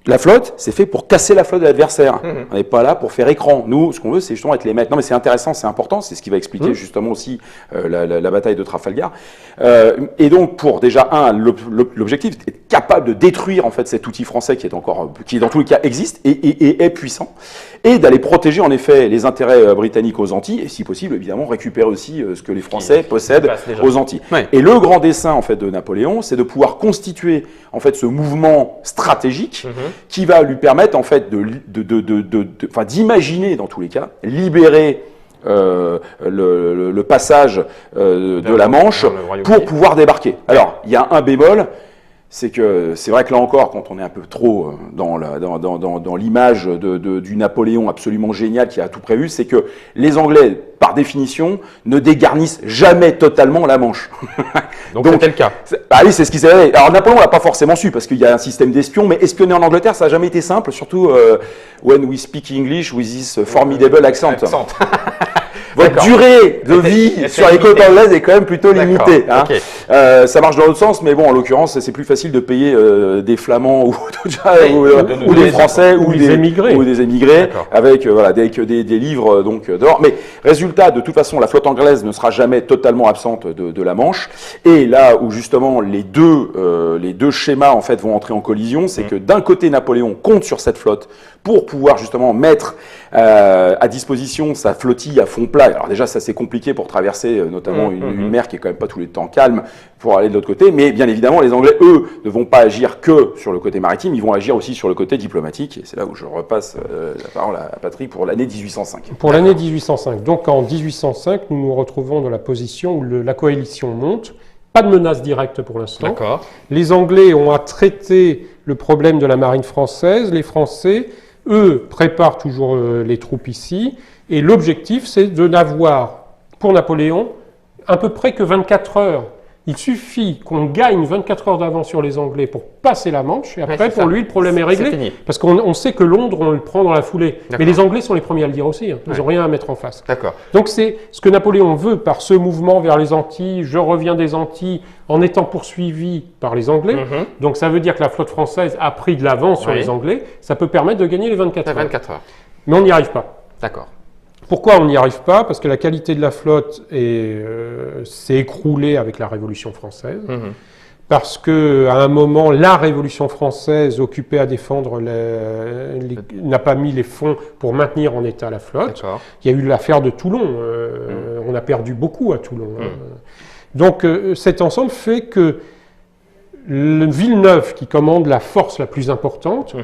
La flotte, c'est fait pour casser la flotte de l'adversaire. On n'est pas là pour faire écran. Nous, ce qu'on veut, c'est justement être les maîtres. Non, mais c'est intéressant, c'est important. C'est ce qui va expliquer justement aussi la bataille de Trafalgar. Et donc, pour déjà l'objectif est capable de détruire en fait cet outil français qui dans tous les cas existe et est puissant, et d'aller protéger en effet les intérêts britanniques aux Antilles, et si possible, évidemment, récupérer aussi ce que les Français possèdent aux Antilles. Ouais. Et le grand dessein en fait de Napoléon, c'est de pouvoir constituer en fait ce mouvement stratégique qui va lui permettre en fait d'imaginer dans tous les cas libérer le passage de la Manche pour pouvoir débarquer. Alors il y a un bémol, c'est que c'est vrai que là encore, quand on est un peu trop dans l'image du Napoléon absolument génial qui a tout prévu, c'est que les Anglais, par définition, ne dégarnissent jamais totalement la Manche. Donc c'était le cas. Bah oui, c'est ce qui s'est passé. Alors Napoléon l'a pas forcément su parce qu'il y a un système d'espions, mais espionner en Angleterre, ça n'a jamais été simple, surtout when we speak English with this formidable accent. Votre durée de vie sur les côtes anglaises est quand même plutôt limitée. Hein. Okay. Ça marche dans l'autre sens, mais bon, en l'occurrence, c'est plus facile de payer des Flamands ou des Français ou des émigrés avec des livres donc d'or. Mais résultat, de toute façon, la flotte anglaise ne sera jamais totalement absente de la Manche. Et là où justement les deux schémas en fait vont entrer en collision, c'est que d'un côté, Napoléon compte sur cette flotte pour pouvoir justement mettre à disposition sa flottille à fond plat. Alors déjà, ça c'est compliqué pour traverser notamment une mer qui est quand même pas tous les temps calme pour aller de l'autre côté. Mais bien évidemment, les Anglais, eux, ne vont pas agir que sur le côté maritime, ils vont agir aussi sur le côté diplomatique. Et c'est là où je repasse la parole à Patrick pour l'année 1805. Pour l'année 1805. Donc en 1805, nous nous retrouvons dans la position où la coalition monte. Pas de menace directe pour l'instant. Les Anglais ont à traiter le problème de la marine française. Les Français, eux, préparent toujours les troupes ici. Et l'objectif, c'est de n'avoir, pour Napoléon, à peu près que 24 heures. Il suffit qu'on gagne 24 heures d'avance sur les Anglais pour passer la Manche, et après, pour lui, le problème est réglé. Parce qu'on sait que Londres, on le prend dans la foulée. Mais les Anglais sont les premiers à le dire aussi. Hein. Ils n'ont rien à mettre en face. Donc c'est ce que Napoléon veut par ce mouvement vers les Antilles. Je reviens des Antilles en étant poursuivi par les Anglais. Donc ça veut dire que la flotte française a pris de l'avance sur les Anglais. Ça peut permettre de gagner les 24 heures. Mais on n'y arrive pas. Pourquoi on n'y arrive pas? Parce que la qualité de la flotte s'est écroulée avec la Révolution française. Parce qu'à un moment, la Révolution française, occupée à défendre, n'a pas mis les fonds pour maintenir en état la flotte. Il y a eu l'affaire de Toulon. On a perdu beaucoup à Toulon. Donc cet ensemble fait que Villeneuve, qui commande la force la plus importante,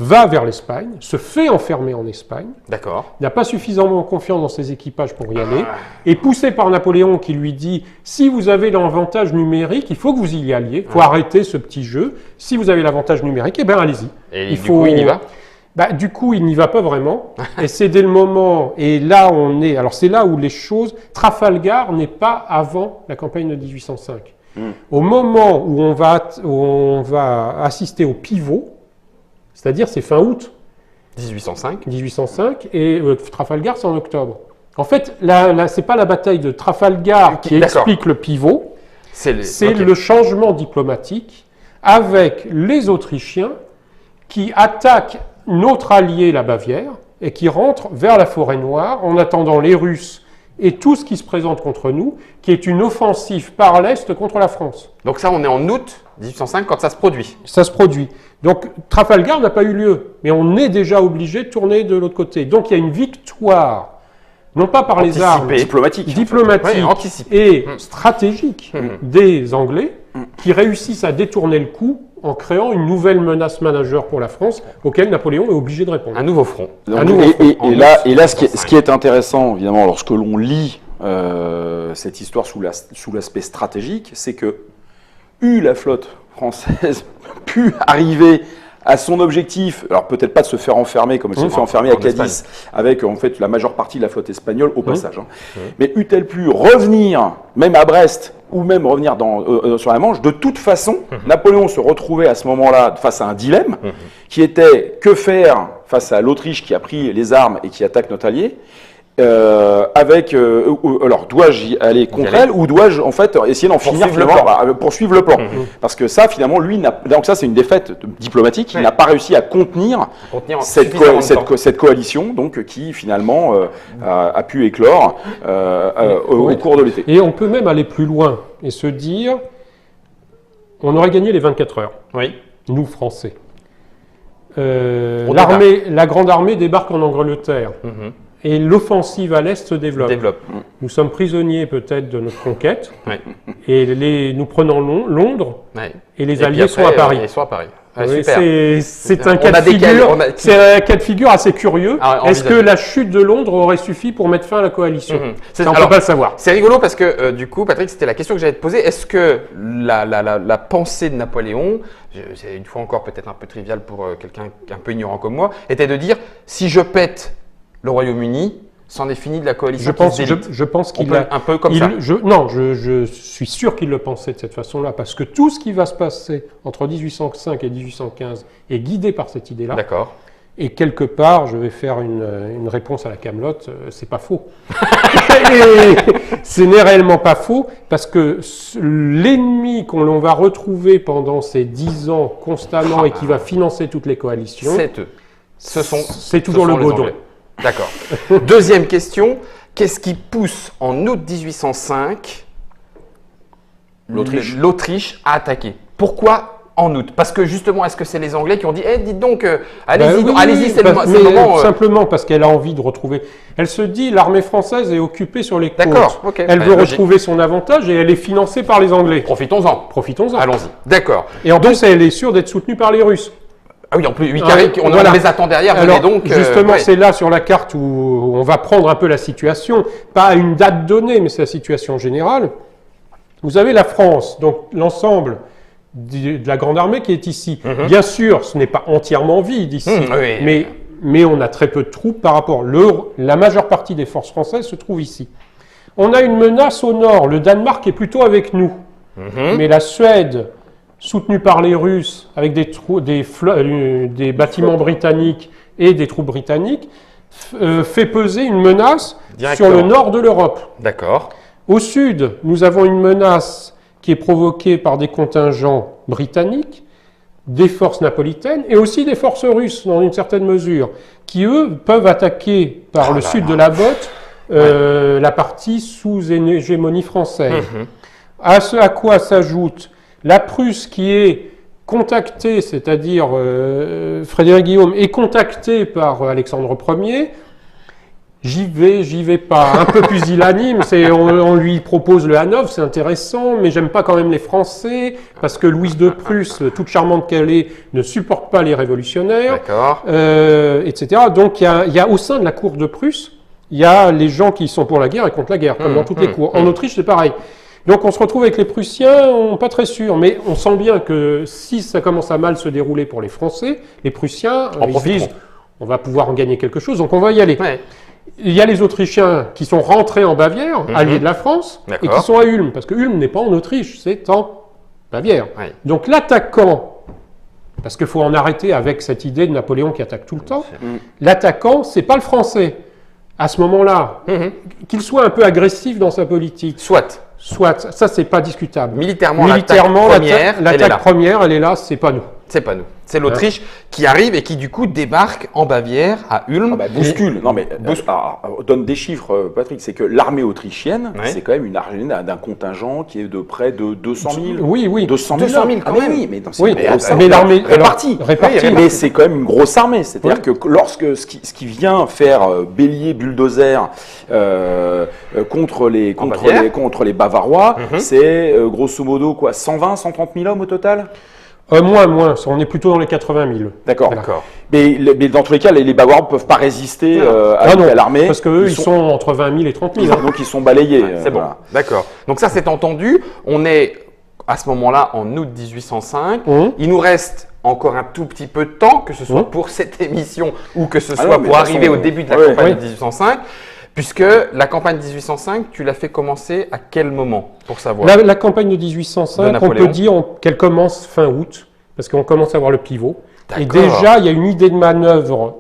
va vers l'Espagne, se fait enfermer en Espagne, n'a pas suffisamment confiance dans ses équipages pour y aller, est poussé par Napoléon qui lui dit « Si vous avez l'avantage numérique, il faut que vous y alliez, il faut arrêter ce petit jeu. Si vous avez l'avantage numérique, eh bien allez-y. » Et du coup, il y va ? Du coup, il n'y va pas vraiment. Et c'est dès le moment, et là on est, alors c'est là où les choses, Trafalgar n'est pas avant la campagne de 1805. Au moment où on va assister au pivot, c'est-à-dire c'est fin août 1805 et Trafalgar c'est en octobre. En fait, c'est pas la bataille de Trafalgar qui explique le pivot, c'est le changement diplomatique avec les Autrichiens qui attaquent notre allié, la Bavière, et qui rentrent vers la Forêt Noire en attendant les Russes et tout ce qui se présente contre nous, qui est une offensive par l'Est contre la France. Donc ça, on est en août 1805 quand ça se produit. Ça se produit. Donc Trafalgar n'a pas eu lieu, mais on est déjà obligé de tourner de l'autre côté. Donc il y a une victoire, non pas par les armes, diplomatique et stratégique des Anglais, qui réussissent à détourner le coup en créant une nouvelle menace majeure pour la France, auquel Napoléon est obligé de répondre. Un nouveau front. Et là, ce qui est intéressant, évidemment, lorsque l'on lit cette histoire sous l'aspect stratégique, c'est que la flotte française pu arriver à son objectif, alors peut-être pas de se faire enfermer comme elle se fait enfermer à Cadiz, avec en fait la majeure partie de la flotte espagnole au passage, mais eût-elle pu revenir, même à Brest, ou même revenir sur la Manche, de toute façon, Napoléon se retrouvait à ce moment-là face à un dilemme, qui était que faire face à l'Autriche qui a pris les armes et qui attaque notre allié, alors dois-je y aller contre elle ou dois-je en fait essayer d'en finir poursuivre le plan parce que ça finalement donc ça c'est une défaite diplomatique, il n'a pas réussi à contenir cette coalition donc qui finalement a pu éclore au cours de l'été. Et on peut même aller plus loin et se dire on aurait gagné les 24 heures, nous Français. La grande armée débarque en Angleterre. Et l'offensive à l'Est se développe. Nous sommes prisonniers peut-être de notre conquête, et nous prenons Londres, et les Alliés sont à Paris. Ouais, Oui, super. c'est un On cas a de décalé, figure. on a- C'est un cas de figure assez curieux. Ah, Est-ce que envisagez. la chute de Londres aurait suffi pour mettre fin à la coalition? Mhm. Ça, on ne peut Alors, pas le savoir. C'est rigolo parce que du coup, Patrick, c'était la question que j'allais te poser. Est-ce que la pensée de Napoléon, c'est une fois encore peut-être un peu trivial pour quelqu'un un peu ignorant comme moi, était de dire si je pète le Royaume-Uni, c'en est fini de la coalition qui se délite. Je pense On qu'il peut a un peu comme il- ça. Non, je suis sûr qu'il le pensait de cette façon-là, parce que tout ce qui va se passer entre 1805 et 1815 est guidé par cette idée-là. D'accord. Et quelque part, je vais faire une réponse à la Camelote, c'est pas faux. Et ce n'est réellement pas faux, parce que l'ennemi qu'on va retrouver pendant ces 10 ans constamment et qui va financer toutes les coalitions, C'est eux. c'est toujours ce le sont les Baudon. Anglais. D'accord. Deuxième question. Qu'est-ce qui pousse en août 1805 l'Autriche à attaquer? Pourquoi en août? Parce que justement, est-ce que c'est les Anglais qui ont dit dites donc, allez-y, Ben oui, allez-y, c'est le mais moment. simplement parce qu'elle a envie de retrouver. Elle se dit, l'armée française est occupée sur les côtes. D'accord, ok. Elle Ouais, veut logique. retrouver son avantage et elle est financée par les Anglais. Profitons-en. Profitons-en. Allons-y. D'accord. Et en plus, elle est sûre d'être soutenue par les Russes. Ah oui, en plus, 8 Ah, carrés, on voilà. les attend derrière. Alors, venez donc. justement, ouais. c'est là sur la carte où on va prendre un peu la situation, pas à une date donnée, mais c'est la situation générale. Vous avez la France, donc l'ensemble de la grande armée qui est ici. Bien sûr, ce n'est pas entièrement vide ici, Oui. mais on a très peu de troupes par rapport. La majeure partie des forces françaises se trouve ici. On a une menace au nord. Le Danemark est plutôt avec nous, mais la Suède, soutenue par les Russes, avec des bâtiments britanniques et des troupes britanniques, fait peser une menace sur le nord de l'Europe. D'accord. Au sud, nous avons une menace qui est provoquée par des contingents britanniques, des forces napolitaines et aussi des forces russes dans une certaine mesure, qui eux peuvent attaquer par le sud de la botte la partie sous hégémonie française. À ce à quoi s'ajoute la Prusse qui est contactée, c'est-à-dire Frédéric Guillaume est contacté par Alexandre Ier. J'y vais pas. Un peu pusillanime, on lui propose le Hanovre, c'est intéressant, mais j'aime pas quand même les Français, parce que Louise de Prusse, toute charmante qu'elle est, ne supporte pas les révolutionnaires, D'accord. etc. Donc il y a au sein de la cour de Prusse, il y a les gens qui sont pour la guerre et contre la guerre, comme dans toutes les cours. En Autriche, c'est pareil. Donc on se retrouve avec les Prussiens, on n'est pas très sûr, mais on sent bien que si ça commence à mal se dérouler pour les Français, les Prussiens, ils se disent, on va pouvoir en gagner quelque chose, donc on va y aller. Ouais. Il y a les Autrichiens qui sont rentrés en Bavière, alliés de la France, et qui sont à Ulm, parce que Ulm n'est pas en Autriche, c'est en Bavière. Ouais. Donc l'attaquant, parce qu'il faut en arrêter avec cette idée de Napoléon qui attaque tout le temps, l'attaquant, c'est pas le Français. À ce moment-là, qu'il soit un peu agressif dans sa politique, Soit. ça c'est pas discutable. Militairement, l'attaque première, elle est là, c'est pas nous. C'est pas nous. C'est l'Autriche qui arrive et qui du coup débarque en Bavière, à Ulm. Bouscule. Non mais donne des chiffres, Patrick. C'est que l'armée autrichienne, c'est quand même une armée d'un contingent qui est de près de 200 000. Oui. 200 000 quand même. Oui, mais Oui, grosse mais l'armée répartie. répartie. Mais c'est quand même une grosse armée. C'est-à-dire que lorsque ce qui vient faire bélier bulldozer contre les Bavarois, c'est grosso modo quoi, 120, 130 000 hommes au total. Moins. On est plutôt dans les 80 000. D'accord. Voilà. Mais dans tous les cas, les Bavarois ne peuvent pas résister à l'armée. Parce qu'eux, ils sont entre 20 000 et 30 000. Donc ils sont balayés. C'est bon. D'accord. Donc ça, c'est entendu. On est à ce moment-là en août 1805. Il nous reste encore un tout petit peu de temps, que ce soit pour cette émission ou que ce soit pour arriver au début de la campagne de 1805. Puisque la campagne de 1805, tu l'as fait commencer à quel moment, pour savoir? La campagne de 1805, on peut dire qu'elle commence fin août, parce qu'on commence à voir le pivot. Et déjà, il y a une idée de manœuvre.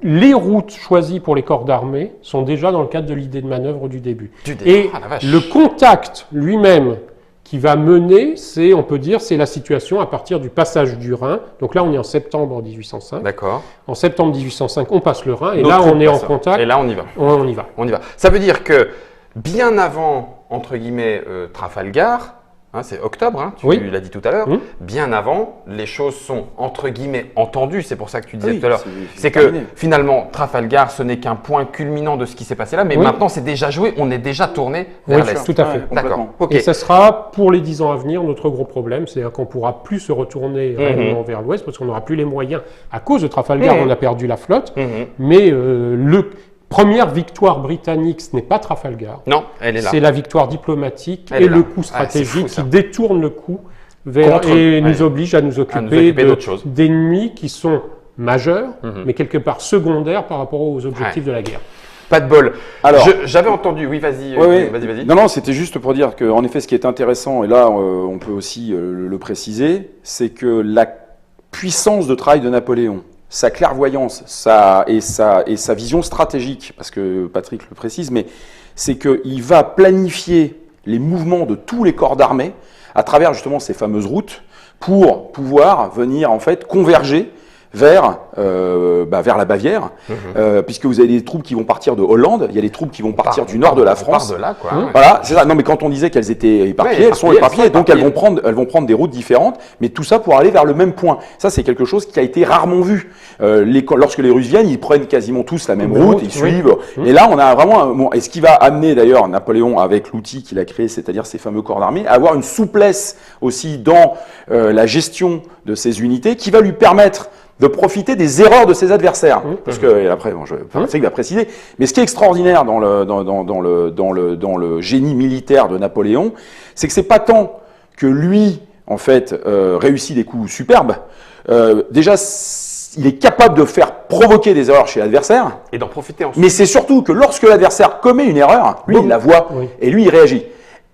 Les routes choisies pour les corps d'armée sont déjà dans le cadre de l'idée de manœuvre du début. Et le contact lui-même qui va mener, on peut dire, c'est la situation à partir du passage du Rhin. Donc là, on est en septembre 1805. D'accord. En septembre 1805, on passe le Rhin et là, on est en contact. Et là, on y va. On y va. Ça veut dire que bien avant, entre guillemets, Trafalgar, hein, c'est octobre, hein, tu Oui. l'as dit tout à l'heure. Mmh. Bien avant, les choses sont entre guillemets entendues, c'est pour ça que tu disais Oui, tout à l'heure. C'est que terminé. finalement, Trafalgar, ce n'est qu'un point culminant de ce qui s'est passé là, mais Oui. maintenant c'est déjà joué, on est déjà tourné vers Oui, l'Est. tout à fait. D'accord, ok. Et ça sera pour les 10 ans à venir notre gros problème, c'est-à-dire qu'on ne pourra plus se retourner réellement vers l'ouest parce qu'on n'aura plus les moyens. À cause de Trafalgar, on a perdu la flotte, mais première victoire britannique, ce n'est pas Trafalgar, Non, elle est là. c'est la victoire diplomatique Elle et est là. le coup Ah, c'est stratégique fou, ça. qui détourne le coup vers, Contre, et ouais. nous oblige à nous occuper d'autres choses. d'ennemis qui sont majeurs, mais quelque part secondaires par rapport aux objectifs de la guerre. Pas de bol. Alors- J'avais entendu, oui, vas-y, Ouais, ouais. vas-y. Non, c'était juste pour dire qu'en effet, ce qui est intéressant, et là, on peut aussi le préciser, c'est que la puissance de travail de Napoléon, sa clairvoyance et sa vision stratégique, parce que Patrick le précise, mais c'est qu'il va planifier les mouvements de tous les corps d'armée à travers justement ces fameuses routes pour pouvoir venir en fait converger vers la Bavière, puisque vous avez des troupes qui vont partir de Hollande, il y a des troupes qui vont partir du nord de la France. On part de là, quoi. Voilà, c'est ça. Non, mais quand on disait qu'elles étaient éparpillées, Ouais, elles sont éparpillées, donc elles vont prendre des routes différentes, mais tout ça pour aller vers le même point. Ça, c'est quelque chose qui a été rarement vu. Lorsque les Russes viennent, ils prennent quasiment tous la même route, ils suivent. Et là, on a vraiment et ce qui va amener d'ailleurs Napoléon avec l'outil qu'il a créé, c'est-à-dire ces fameux corps d'armée, à avoir une souplesse aussi dans la gestion de ces unités, qui va lui permettre de profiter des erreurs de ses adversaires. Parce que, et après, Patrick va préciser, mais ce qui est extraordinaire dans le génie militaire de Napoléon, c'est que c'est pas tant que lui, en fait, réussit des coups superbes, déjà, il est capable de faire provoquer des erreurs chez l'adversaire, Et d'en profiter ensuite. mais c'est surtout que lorsque l'adversaire commet une erreur, lui, il la voit, et lui, il réagit.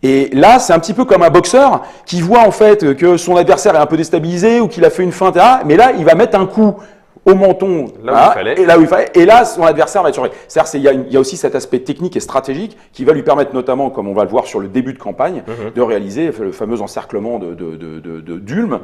Et là, c'est un petit peu comme un boxeur qui voit en fait que son adversaire est un peu déstabilisé ou qu'il a fait une feinte, mais là, il va mettre un coup au menton, Là où il fallait. et là où il fallait, et là, son adversaire va être surpris. C'est-à-dire, il y a aussi cet aspect technique et stratégique qui va lui permettre notamment, comme on va le voir sur le début de campagne, de réaliser le fameux encerclement d'Ulm,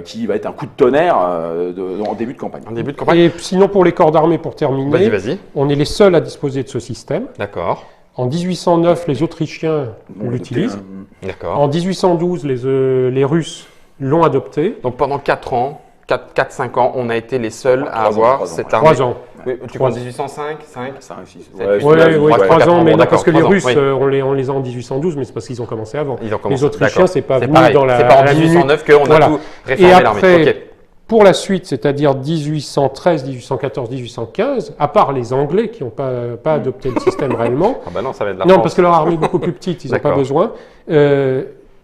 qui va être un coup de tonnerre en début de campagne. En début de campagne. Et sinon, pour les corps d'armée, pour terminer, Vas-y. on est les seuls à disposer de ce système. D'accord. En 1809, les Autrichiens l'utilisent. D'accord. En 1812, les Russes l'ont adopté. Donc pendant 4 ans, 4-5 ans, on a été les seuls à 3 ans, avoir 3 ans, cette ouais. armée. 3 ans. Oui, tu comptes 1805, 5 5, 6, Sept, ouais, huit, Oui, neuf, oui, trois, 3 quatre ans, mais bon, non, parce que les d'accord, Russes, 3 ans, on les a en 1812, mais c'est parce qu'ils ont commencé avant. Ils ont commencé, Les Autrichiens, d'accord. c'est pas venu pareil. dans la C'est pas en la minute. 1809 qu'on a Voilà. tout Et réformé l'armée. après, Ok. pour la suite, c'est-à-dire 1813, 1814, 1815, à part les Anglais qui n'ont pas adopté le système réellement, Ah bah non, ça va être de la non, France. parce que leur armée est beaucoup plus petite, ils n'ont pas D'accord. besoin.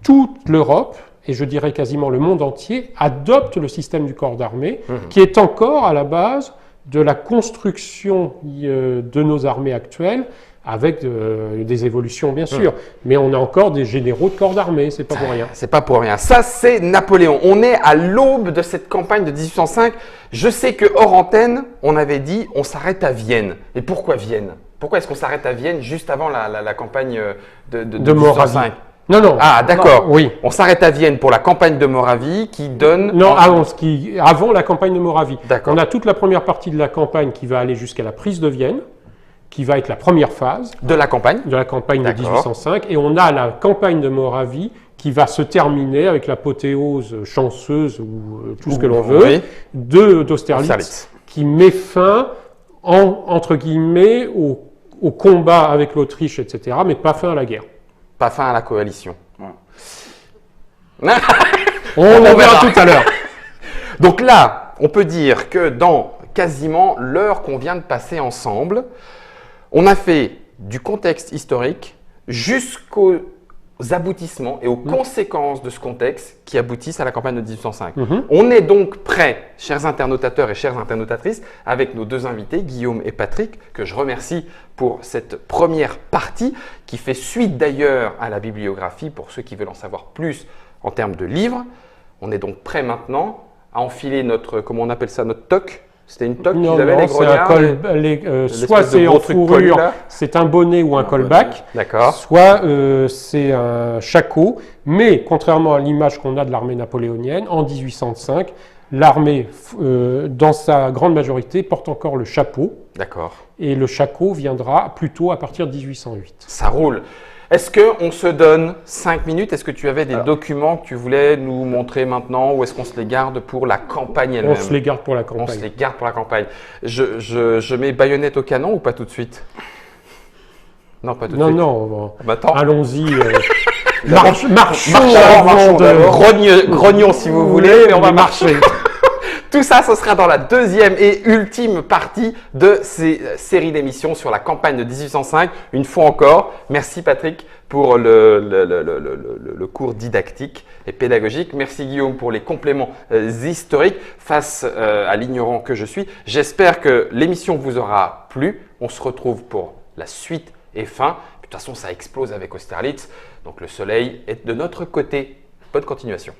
Toute l'Europe, et je dirais quasiment le monde entier, adopte le système du corps d'armée, qui est encore à la base de la construction de nos armées actuelles, avec des évolutions bien sûr. Mais on a encore des généraux de corps d'armée, c'est pas pour rien. C'est pas pour rien. Ça, c'est Napoléon. On est à l'aube de cette campagne de 1805. Je sais que hors antenne, on avait dit on s'arrête à Vienne. Et pourquoi Vienne? Pourquoi est-ce qu'on s'arrête à Vienne juste avant la campagne de Moravie. 1805? Non. Ah, d'accord. Oui. On s'arrête à Vienne pour la campagne de Moravie qui donne. Non, avant la campagne de Moravie. D'accord. On a toute la première partie de la campagne qui va aller jusqu'à la prise de Vienne, qui va être la première phase De la campagne. de la campagne de D'accord. 1805, et on a la campagne de Moravie qui va se terminer avec l'apothéose chanceuse ou tout ce que l'on veut Oui. d'Austerlitz, Austerlitz. qui met fin entre guillemets au combat avec l'Autriche, etc., mais pas fin à la guerre. Pas fin à la coalition. On verra tout à l'heure. Donc là, on peut dire que dans quasiment l'heure qu'on vient de passer ensemble, on a fait du contexte historique jusqu'aux aboutissements et aux conséquences de ce contexte qui aboutissent à la campagne de 1805. On est donc prêts, chers internautateurs et chères internautatrices, avec nos deux invités, Guillaume et Patrick, que je remercie pour cette première partie qui fait suite d'ailleurs à la bibliographie pour ceux qui veulent en savoir plus en termes de livres. On est donc prêts maintenant à enfiler notre, comment on appelle ça, notre toque. C'était une toque qu'ils avaient, les c'est un grognards, soit l'espèce de c'est gros en truc fourrure, poilu, là. c'est un bonnet ou un callback, D'accord. soit c'est un shako, mais contrairement à l'image qu'on a de l'armée napoléonienne, en 1805, l'armée, dans sa grande majorité, porte encore le chapeau, D'accord. et le shako viendra plutôt à partir de 1808. Ça roule. Est-ce qu'on se donne 5 minutes? Est-ce que tu avais des Alors. documents que tu voulais nous montrer maintenant ou est-ce qu'on se les garde pour la campagne elle-même? On se les garde pour la On campagne. se les garde pour la campagne. Je mets baïonnette au canon ou pas tout de suite? Non, pas tout de Non, suite. non, Bah, attends. allons-y. Marchons marchons avant d'abord. de... Grognons si vous voulez, mais on va marcher. marcher. Tout ça, ce sera dans la deuxième et ultime partie de ces séries d'émissions sur la campagne de 1805. Une fois encore, merci Patrick pour le cours didactique et pédagogique. Merci Guillaume pour les compléments historiques face à l'ignorant que je suis. J'espère que l'émission vous aura plu. On se retrouve pour la suite et fin. De toute façon, ça explose avec Austerlitz. Donc le soleil est de notre côté. Bonne continuation.